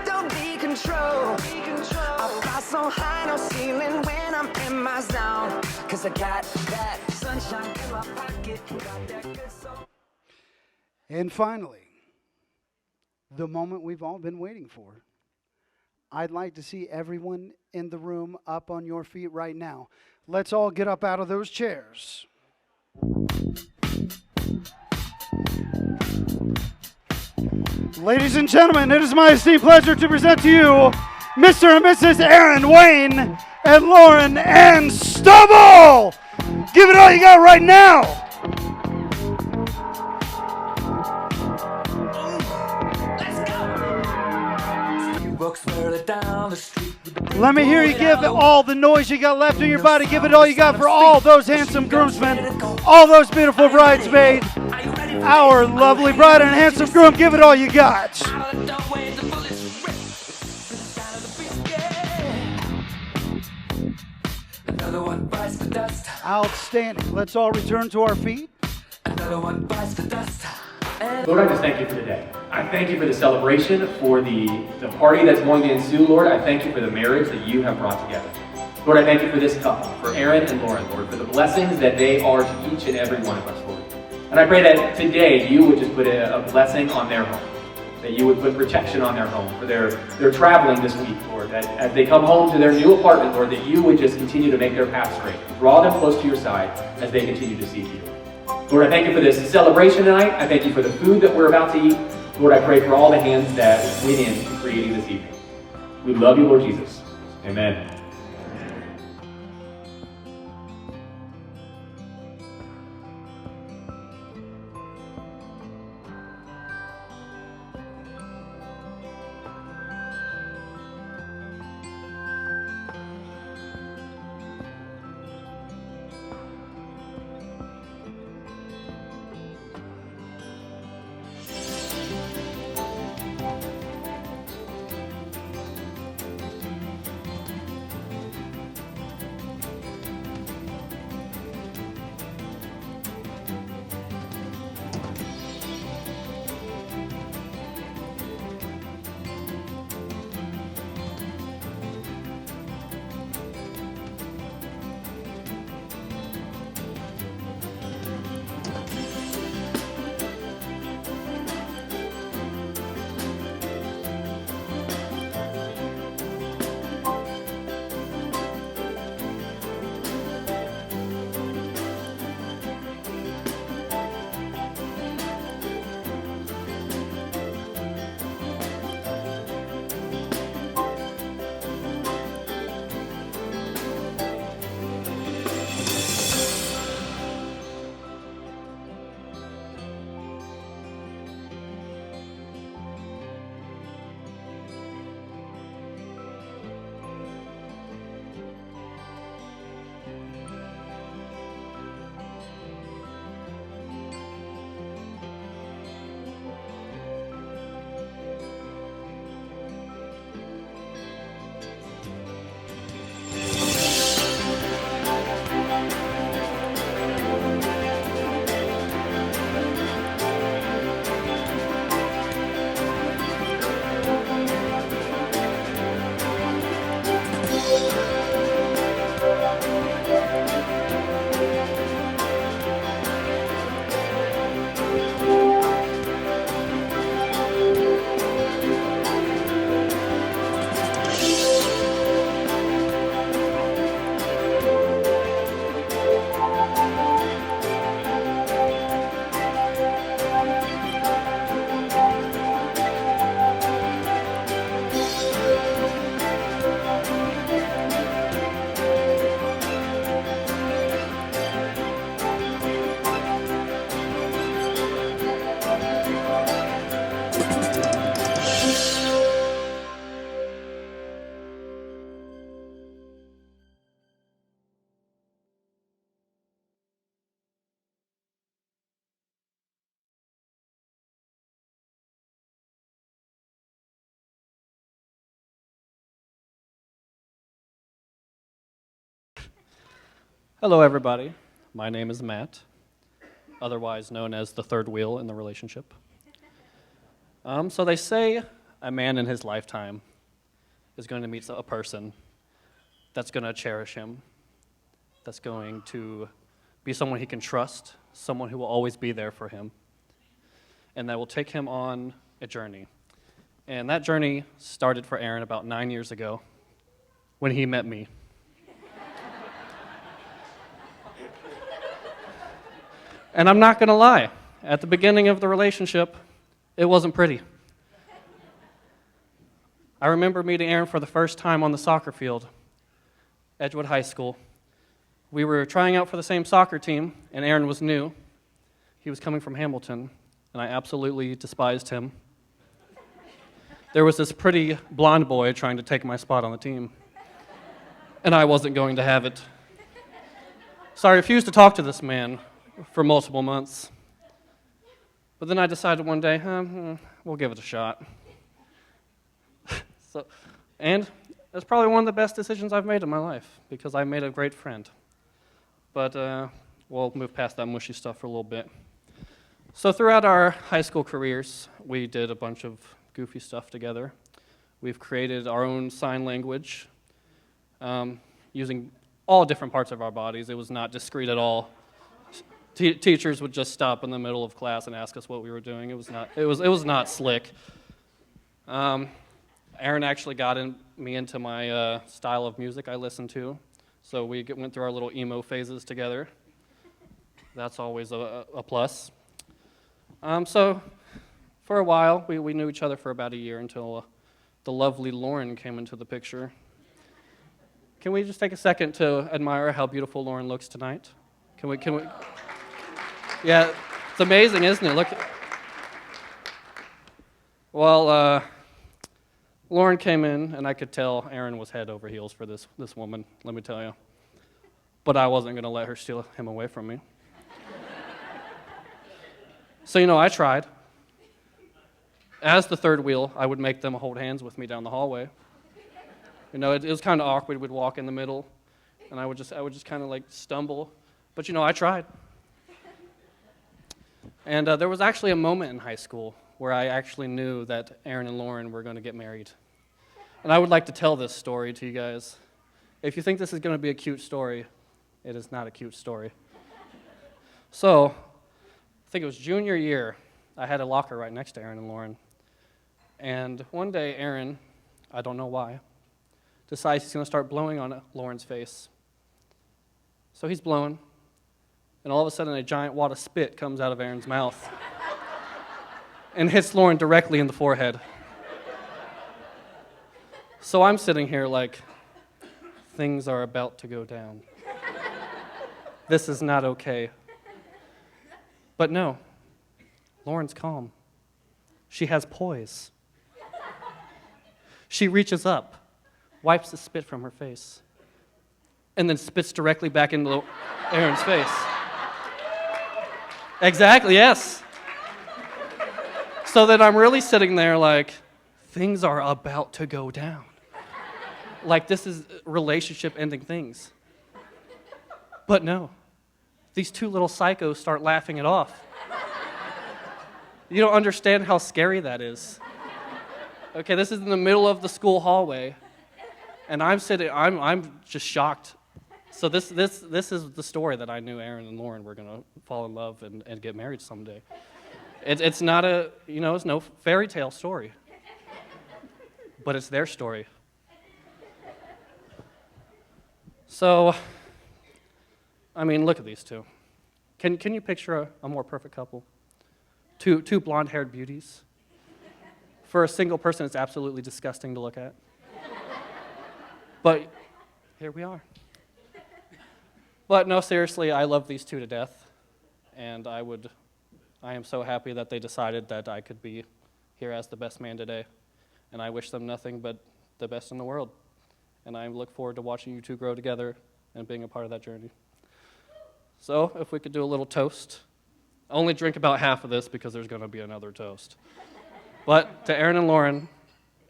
don't be control. I fly so high, no ceiling when I'm in my zone. Cause I got that sunshine in my pocket, got that good soul. And finally, the moment we've all been waiting for. I'd like to see everyone in the room up on your feet right now. Let's all get up out of those chairs. Ladies and gentlemen, it is my esteemed pleasure to present to you Mr. and Mrs. Aaron, Wayne, and Lauryn and Stauble. Give it all you got right now. Let me hear you give all the noise you got left in your body. Give it all you got for all those handsome groomsmen, all those beautiful bridesmaids, our lovely bride and handsome groom. Give it all you got. Outstanding. Let's all return to our feet. Lord, I just thank you for today. I thank you for the celebration, for the party that's going to ensue, Lord. I thank you for the marriage that you have brought together. Lord, I thank you for this couple, for Aaron and Lauryn, Lord, for the blessings that they are to each and every one of us, Lord. And I pray that today you would just put a blessing on their home, that you would put protection on their home, for their traveling this week, Lord, that as they come home to their new apartment, Lord, that you would just continue to make their path straight. Draw them close to your side as they continue to seek you. Lord, I thank you for this celebration tonight. I thank you for the food that we're about to eat. Lord, I pray for all the hands that went in creating this evening. We love you, Lord Jesus. Amen. Hello, everybody. My name is Matt, otherwise known as the third wheel in the relationship. So they say a man in his lifetime is going to meet a person that's going to cherish him, that's going to be someone he can trust, someone who will always be there for him, and that will take him on a journey. And that journey started for Aaron about 9 years ago when he met me. And I'm not going to lie, at the beginning of the relationship, it wasn't pretty. I remember meeting Aaron for the first time on the soccer field, Edgewood High School. We were trying out for the same soccer team, and Aaron was new. He was coming from Hamilton, and I absolutely despised him. There was this pretty blonde boy trying to take my spot on the team, and I wasn't going to have it. So I refused to talk to this man for multiple months. But then I decided one day, we'll give it a shot. And it's probably one of the best decisions I've made in my life, because I made a great friend. But we'll move past that mushy stuff for a little bit. So throughout our high school careers, we did a bunch of goofy stuff together. We've created our own sign language using all different parts of our bodies. It was not discreet at all. Teachers would just stop in the middle of class and ask us what we were doing. It was not slick. Aaron actually got me into my style of music I listened to. So we went through our little emo phases together. That's always a plus. So for a while, we knew each other for about a year until the lovely Lauryn came into the picture. Can we just take a second to admire how beautiful Lauryn looks tonight? Can we? Yeah, it's amazing, isn't it? Look. Well, Lauryn came in, and I could tell Aaron was head over heels for this woman, let me tell you. But I wasn't going to let her steal him away from me. So, I tried. As the third wheel, I would make them hold hands with me down the hallway. It was kind of awkward. We'd walk in the middle, and I would just kind of like stumble. But, I tried. And there was actually a moment in high school where I actually knew that Aaron and Lauryn were going to get married. And I would like to tell this story to you guys. If you think this is going to be a cute story, it is not a cute story. So, I think it was junior year, I had a locker right next to Aaron and Lauryn. And one day, Aaron, I don't know why, decides he's going to start blowing on Lauryn's face. So he's blowing. And all of a sudden, a giant wad of spit comes out of Aaron's mouth and hits Lauryn directly in the forehead. So I'm sitting here like, things are about to go down. This is not okay. But no, Lauryn's calm. She has poise. She reaches up, wipes the spit from her face, and then spits directly back into Aaron's face. Exactly, yes. So then I'm really sitting there like, things are about to go down. Like this is relationship-ending things. But no, these two little psychos start laughing it off. You don't understand how scary that is. Okay, this is in the middle of the school hallway, and I'm just shocked. So this is the story that I knew Aaron and Lauryn were going to fall in love and get married someday. It's not it's no fairy tale story, but it's their story. So, look at these two. Can you picture a more perfect couple? Two blonde-haired beauties. For a single person, it's absolutely disgusting to look at. But here we are. But no, seriously, I love these two to death, and I am so happy that they decided that I could be here as the best man today, and I wish them nothing but the best in the world, and I look forward to watching you two grow together and being a part of that journey. So, if we could do a little toast. Only drink about half of this because there's going to be another toast. But to Aaron and Lauryn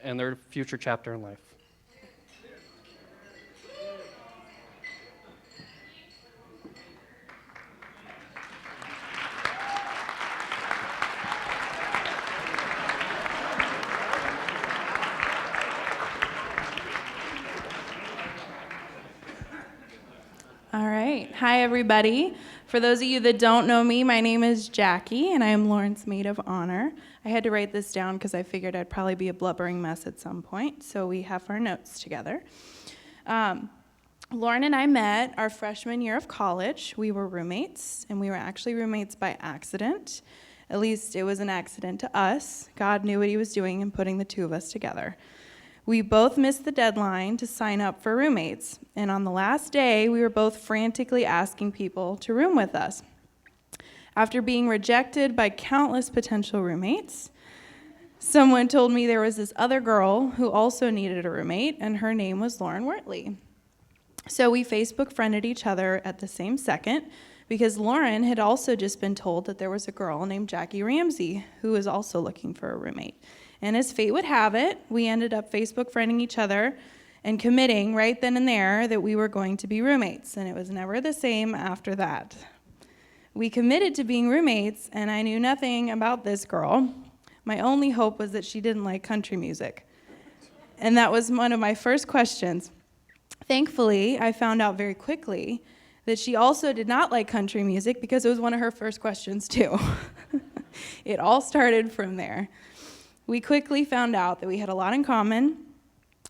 and their future chapter in life. right. Hi, everybody. For those of you that don't know me, my name is Jackie, and I am Lauren's maid of honor. I had to write this down because I figured I'd probably be a blubbering mess at some point, so we have our notes together. Lauren and I met our freshman year of college. We were roommates, and we were actually roommates by accident. At least it was an accident to us. God knew what he was doing in putting the two of us together. We both missed the deadline to sign up for roommates, and on the last day, we were both frantically asking people to room with us. After being rejected by countless potential roommates, someone told me there was this other girl who also needed a roommate, and her name was Lauryn Wortley. So we Facebook friended each other at the same second, because Lauryn had also just been told that there was a girl named Jackie Ramsey who was also looking for a roommate. And as fate would have it, we ended up Facebook friending each other and committing right then and there that we were going to be roommates, and it was never the same after that. We committed to being roommates, and I knew nothing about this girl. My only hope was that she didn't like country music. And that was one of my first questions. Thankfully, I found out very quickly that she also did not like country music because it was one of her first questions too. It all started from there. We quickly found out that we had a lot in common.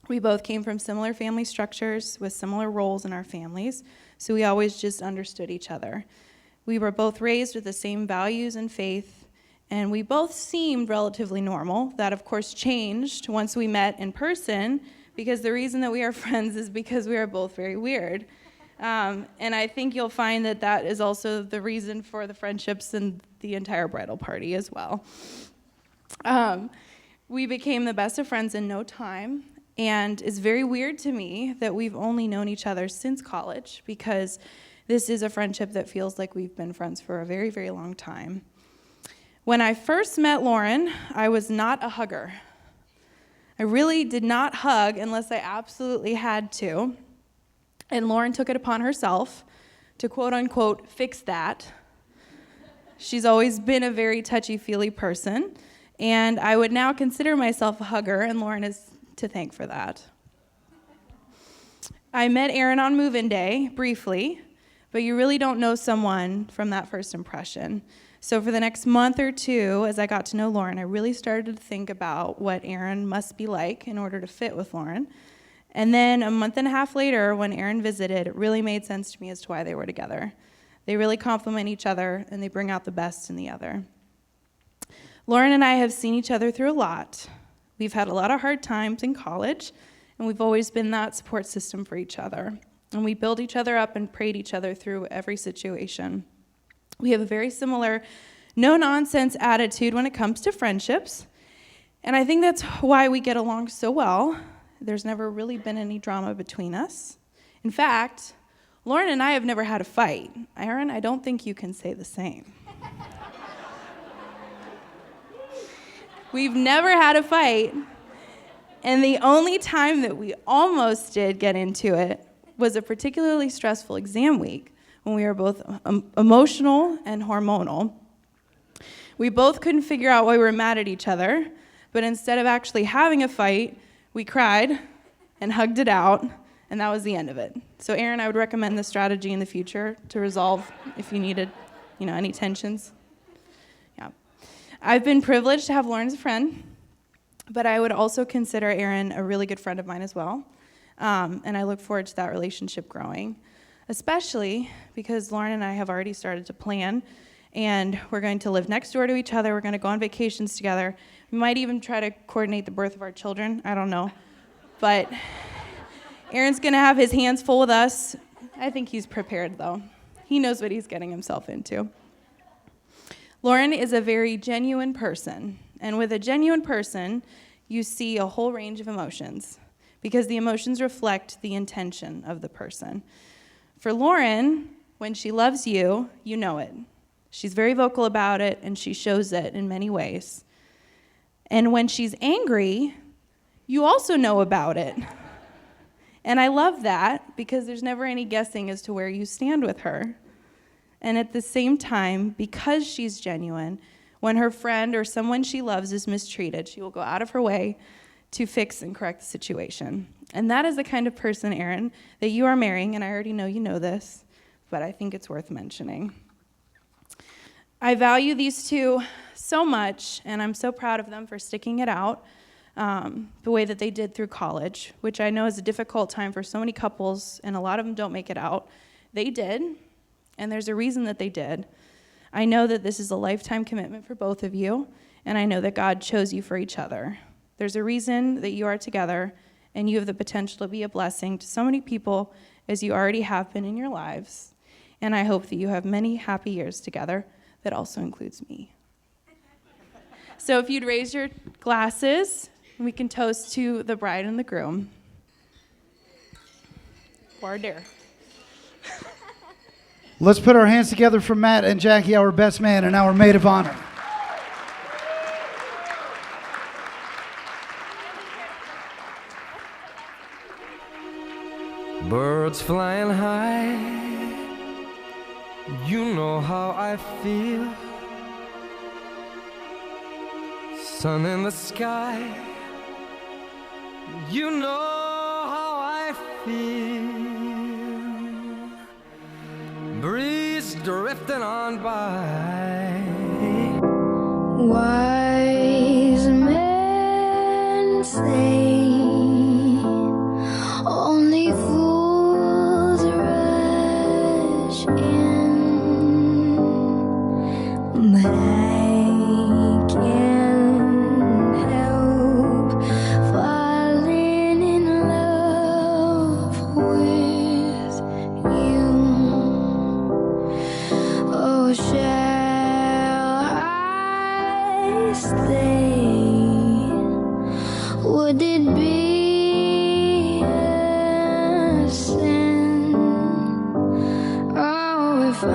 We both came from similar family structures with similar roles in our families, so we always just understood each other. We were both raised with the same values and faith, and we both seemed relatively normal. That, of course, changed once we met in person, because the reason that we are friends is because we are both very weird. And I think you'll find that that is also the reason for the friendships and the entire bridal party as well. We became the best of friends in no time, and it's very weird to me that we've only known each other since college, because this is a friendship that feels like we've been friends for a very, very long time. When I first met Lauryn, I was not a hugger. I really did not hug unless I absolutely had to, and Lauryn took it upon herself to quote-unquote fix that. She's always been a very touchy-feely person, and I would now consider myself a hugger, and Lauryn is to thank for that. I met Aaron on move-in day, briefly, but you really don't know someone from that first impression. So for the next month or two, as I got to know Lauryn, I really started to think about what Aaron must be like in order to fit with Lauryn. And then a month and a half later, when Aaron visited, it really made sense to me as to why they were together. They really complement each other, and they bring out the best in the other. Lauryn and I have seen each other through a lot. We've had a lot of hard times in college, and we've always been that support system for each other. And we build each other up and prayed each other through every situation. We have a very similar no-nonsense attitude when it comes to friendships, and I think that's why we get along so well. There's never really been any drama between us. In fact, Lauryn and I have never had a fight. Aaron, I don't think you can say the same. We've never had a fight, and the only time that we almost did get into it was a particularly stressful exam week when we were both emotional and hormonal. We both couldn't figure out why we were mad at each other, but instead of actually having a fight, we cried and hugged it out, and that was the end of it. So Aaron, I would recommend this strategy in the future to resolve if you needed, any tensions. Yeah. I've been privileged to have Lauryn as a friend, but I would also consider Aaron a really good friend of mine as well, and I look forward to that relationship growing, especially because Lauryn and I have already started to plan, and we're going to live next door to each other. We're going to go on vacations together. We might even try to coordinate the birth of our children. I don't know. But Aaron's going to have his hands full with us. I think he's prepared, though. He knows what he's getting himself into. Lauryn is a very genuine person. And with a genuine person, you see a whole range of emotions, because the emotions reflect the intention of the person. For Lauryn, when she loves you, you know it. She's very vocal about it, and she shows it in many ways. And when she's angry, you also know about it. And I love that, because there's never any guessing as to where you stand with her. And at the same time, because she's genuine, when her friend or someone she loves is mistreated, she will go out of her way to fix and correct the situation. And that is the kind of person, Aaron, that you are marrying, and I already know you know this, but I think it's worth mentioning. I value these two so much, and I'm so proud of them for sticking it out the way that they did through college, which I know is a difficult time for so many couples, and a lot of them don't make it out. They did, and there's a reason that they did. I know that this is a lifetime commitment for both of you, and I know that God chose you for each other. There's a reason that you are together, and you have the potential to be a blessing to so many people as you already have been in your lives. And I hope that you have many happy years together. That also includes me. So if you'd raise your glasses, we can toast to the bride and the groom. Voir dire. Let's put our hands together for Matt and Jackie, our best man and our maid of honor. Birds flying high, you know how I feel. Sun in the sky, you know how I feel. Breeze drifting on by. Wise men say only fools rush in, but I can't help falling in love with you. Oh, shall I stay? Would it be a sin? Oh, if I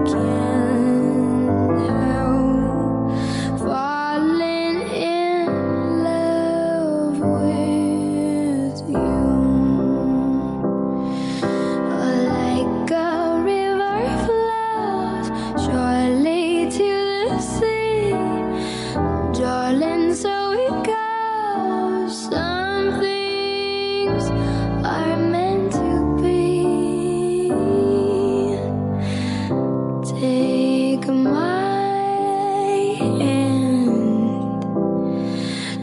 can't help falling in love with you. Like a river flows surely to the sea, darling, so it goes. Some things are meant to be. Take my hand,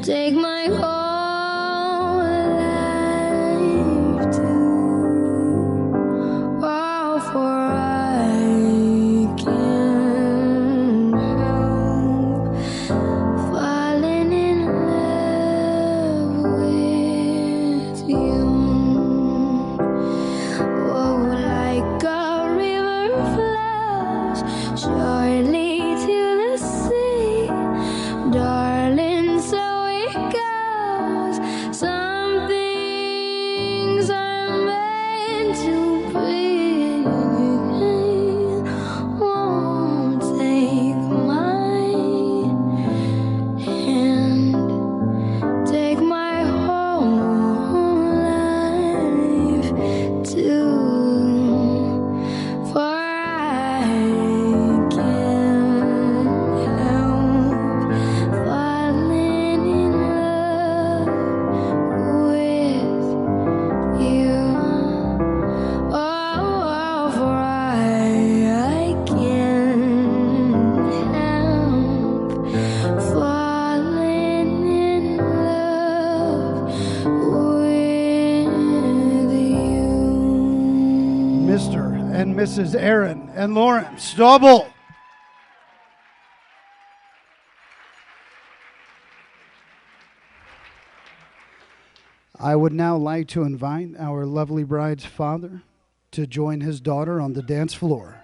take my whole life too. Oh, for I can't help falling in love with you. Oh, like a river flows surely to the sea, darling, so it goes. Some things are meant to be. Won't take my hand, take my whole life too, for I can't help falling in love with you. Oh, for I can't help falling in love with you. Mr. and Mrs. Aaron and Lauryn Stauble. I would now like to invite our lovely bride's father to join his daughter on the dance floor.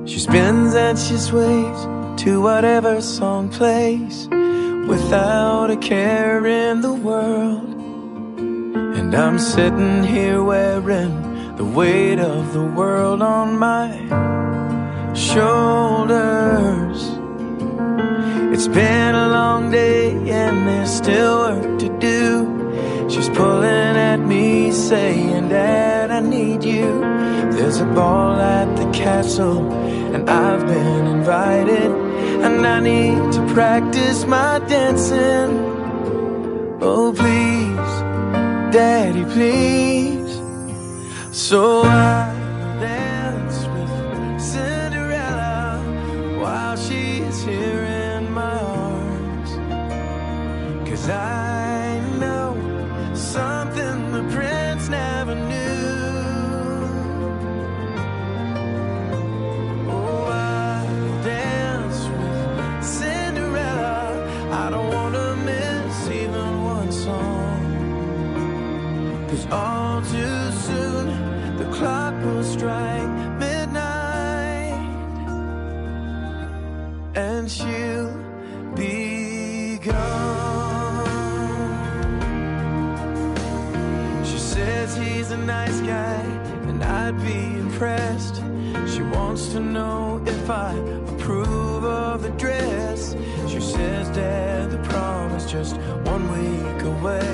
She spins and she sways to whatever song plays, without a care in the world. And I'm sitting here wearing the weight of the world on my shoulders. It's been a long day and there's still work to do. She's pulling at me saying, Dad, I need you. There's a ball at the castle and I've been invited, and I need to practice my dancing. Oh please, Daddy, please. So I dance with Cinderella while she's here in my arms, 'cause I know something the prince never knew. Oh, I'll dance with Cinderella. I don't want to miss even one song, 'cause all too soon the clock will strike midnight and she'll be gone. She says he's a nice guy and I'd be impressed. She wants to know if I approve of the dress. She says, Dad, the prom is just 1 week away,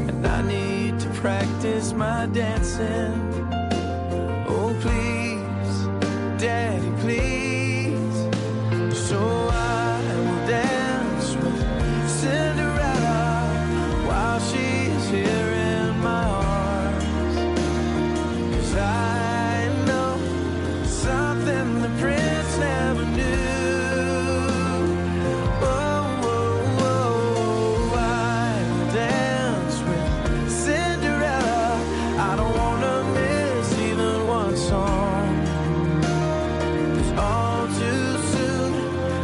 and I need to practice my dancing. Oh please, Daddy, please. So I will dance with Cinderella while she's here in my arms, 'cause I know something the prince never knew. Oh, oh, oh, I will dance with Cinderella. I don't want to miss even one song, 'cause all too soon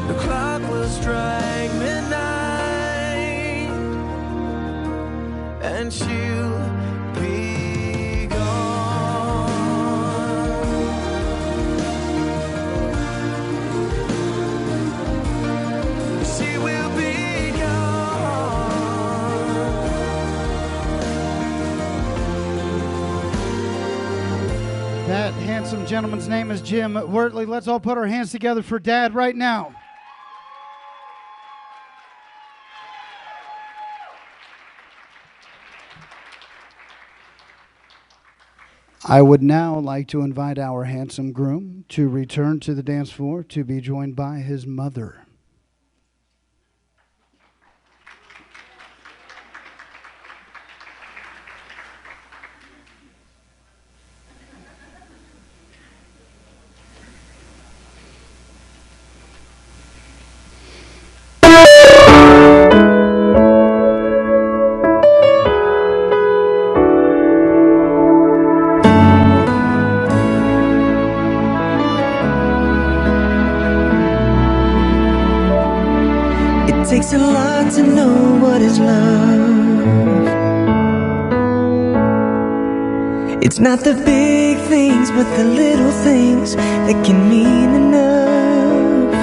the clock will strike midnight and she'll be gone. She will be That handsome gentleman's name is Jim Wertley. Let's all put our hands together for Dad right now. I would now like to invite our handsome groom to return to the dance floor to be joined by his mother. It takes a lot to know what is love. It's not the big things, but the little things that can mean enough.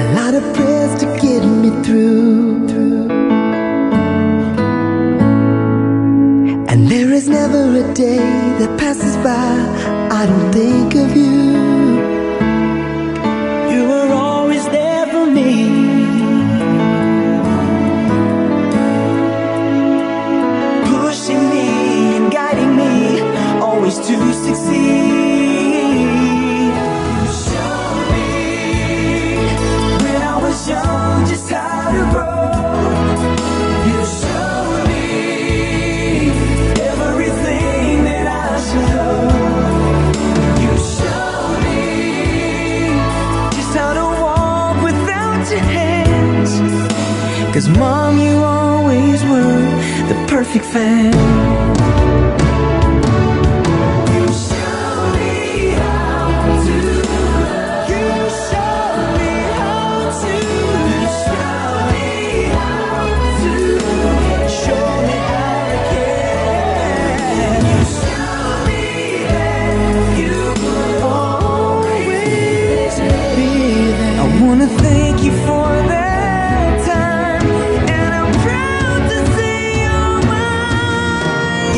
A lot of prayers to get me through. And there is never a day that passes by I don't think of you. You were always there for me. Always to succeed. You showed me when I was young just how to grow. You showed me everything that I should know. You showed me just how to walk without your hands. 'Cause Mom, you always were the perfect fan. Thank you for that time, and I'm proud to say you're mine.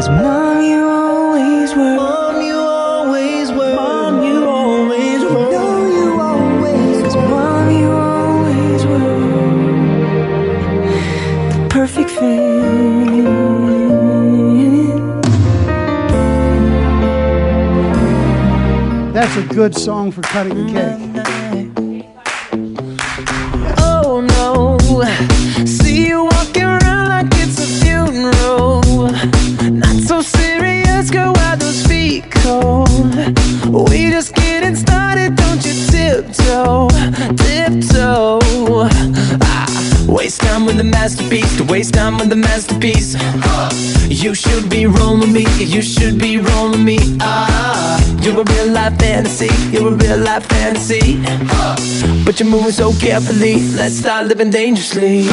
'Cause Mom, you always were. Mom, you always were. Mom, you always were. No, you always were. 'Cause Mom, you always were. The perfect friend. That's a good song for cutting the cake. Oh no, see you walking around like it's a funeral. Not so serious, girl, why those feet cold? We just getting started, don't you tiptoe, tiptoe. Waste time with the masterpiece, to waste time with the masterpiece. You should be rolling me, you should be rolling me. You're a real life fantasy, you're a real life fantasy. But you're moving so carefully, let's start living dangerously.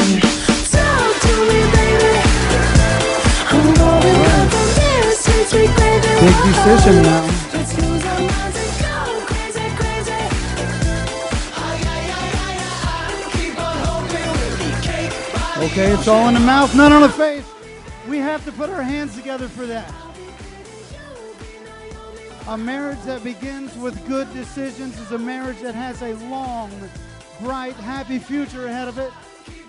Talk to me, baby. I'm going up from there, sweet, sweet baby. Big decision now. Let's lose our minds and go crazy, crazy. Keep on hoping we'll be cake by Okay, it's all in the mouth, none on the face. We have to put our hands together for that. A marriage that begins with good decisions is a marriage that has a long, bright, happy future ahead of it.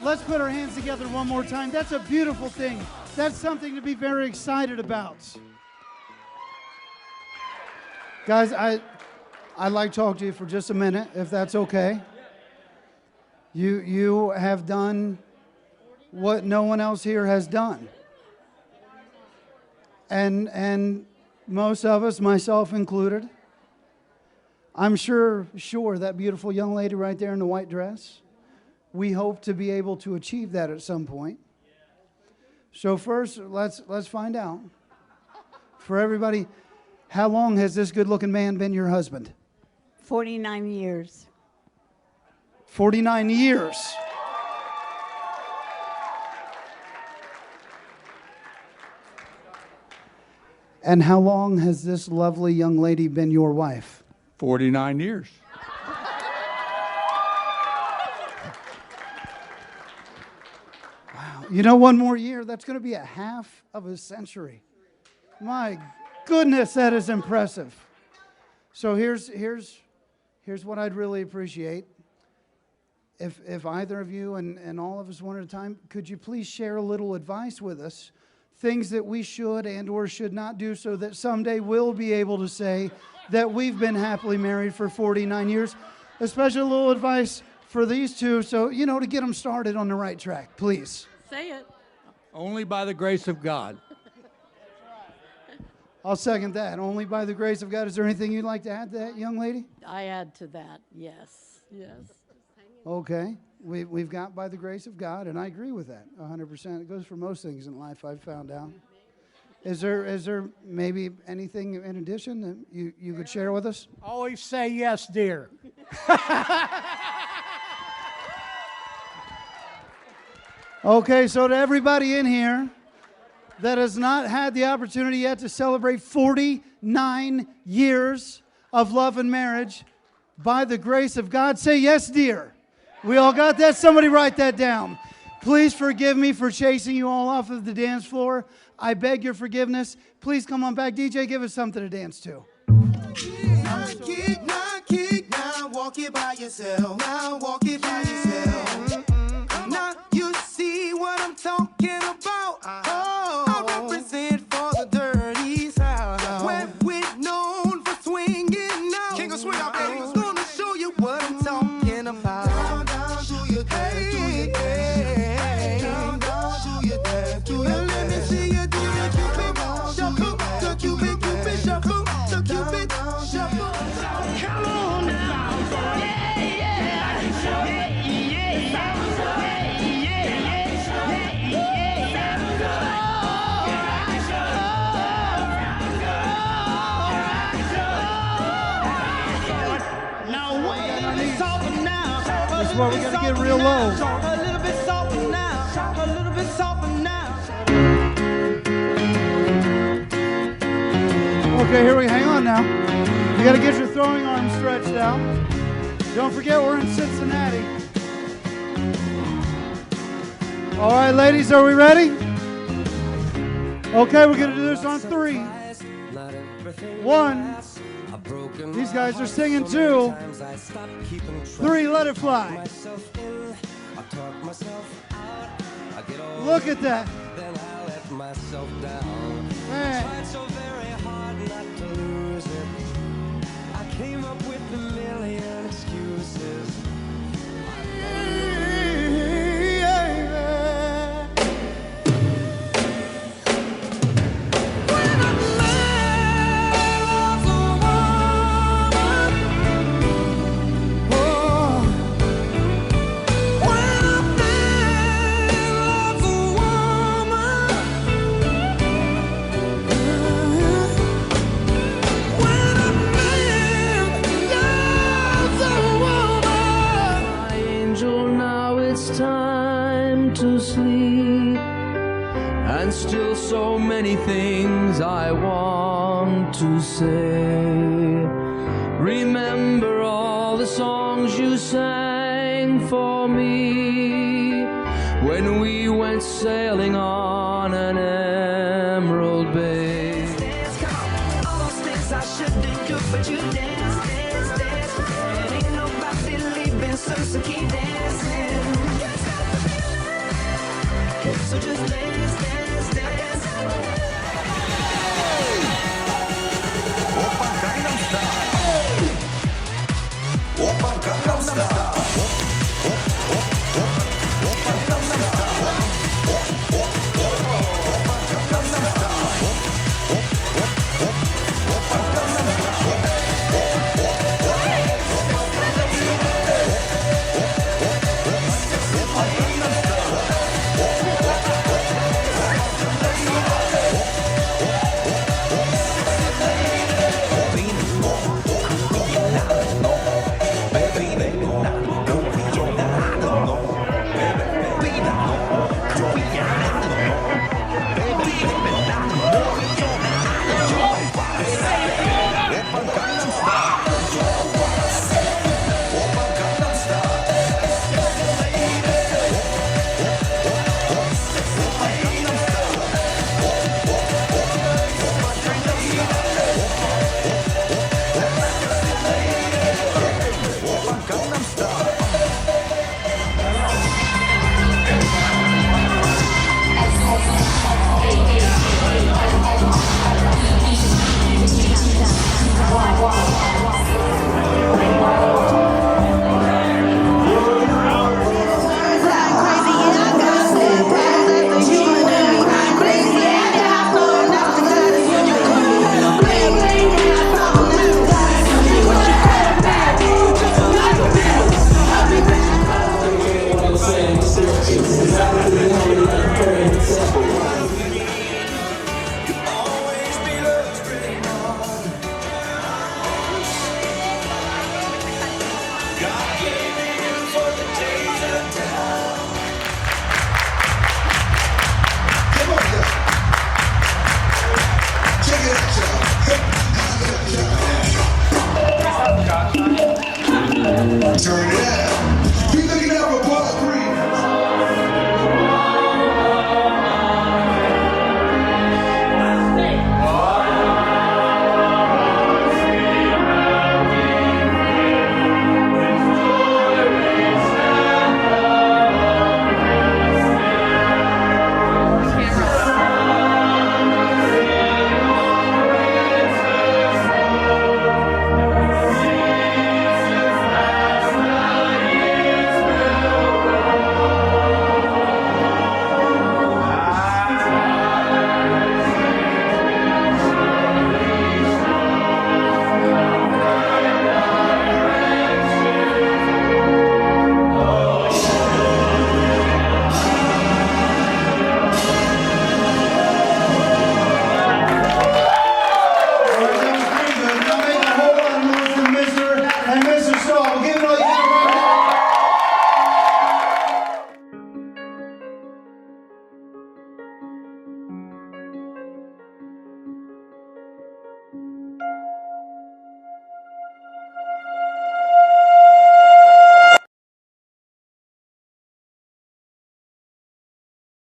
Let's put our hands together one more time. That's a beautiful thing. That's something to be very excited about. Guys, I'd like to talk to you for just a minute, if that's okay. You have done what no one else here has done. And most of us, myself included, I'm sure that beautiful young lady right there in the white dress, we hope to be able to achieve that at some point. So first, let's find out. For everybody, how long has this good-looking man been your husband? 49 years. 49 years. And how long has this lovely young lady been your wife? 49 years. Wow. You know, one more year, that's going to be a half of a century. My goodness, that is impressive. So here's what I'd really appreciate. If either of you and all of us one at a time, could you please share a little advice with us? Things that we should and or should not do so that someday we'll be able to say that we've been happily married for 49 years. Especially a little advice for these two, so, to get them started on the right track, please. Say it. Only by the grace of God. I'll second that. Only by the grace of God. Is there anything you'd like to add to that, young lady? I add to that, yes. Yes. Okay. We've got by the grace of God, and I agree with that 100%. It goes for most things in life, I've found out. Is there maybe anything in addition that you could share with us? Always say yes, dear. Okay, so to everybody in here that has not had the opportunity yet to celebrate 49 years of love and marriage, by the grace of God, say yes, dear. We all got that? Somebody write that down. Please forgive me for chasing you all off of the dance floor. I beg your forgiveness. Please come on back. DJ, give us something to dance to. Now walk it by yourself. Now walk it by yourself. Now you see what I'm talking about. I represent for the dirty south. Where we're known for swinging now. King of swing out, baby. I'm gonna show you what I'm talking about. That's where we got to get real low. A little bit softer now. A little bit softer now. Okay, here we hang on now. You got to get your throwing arms stretched out. Don't forget we're in Cincinnati. All right, ladies, are we ready? Okay, we're gonna do this on 3. 1. These guys are singing 2. 3, let it fly. Look at that. Man. I came up with a million excuses. And still so many things I want to say. Remember all the songs you sang for me when we went sailing on an emerald bay. All those things I shouldn't do, but you dance, dance, dance. And ain't nobody leaving, so keep dancing. So just dance, dance, dance. Opa, Gangnam Style. Opa, Gangnam Style.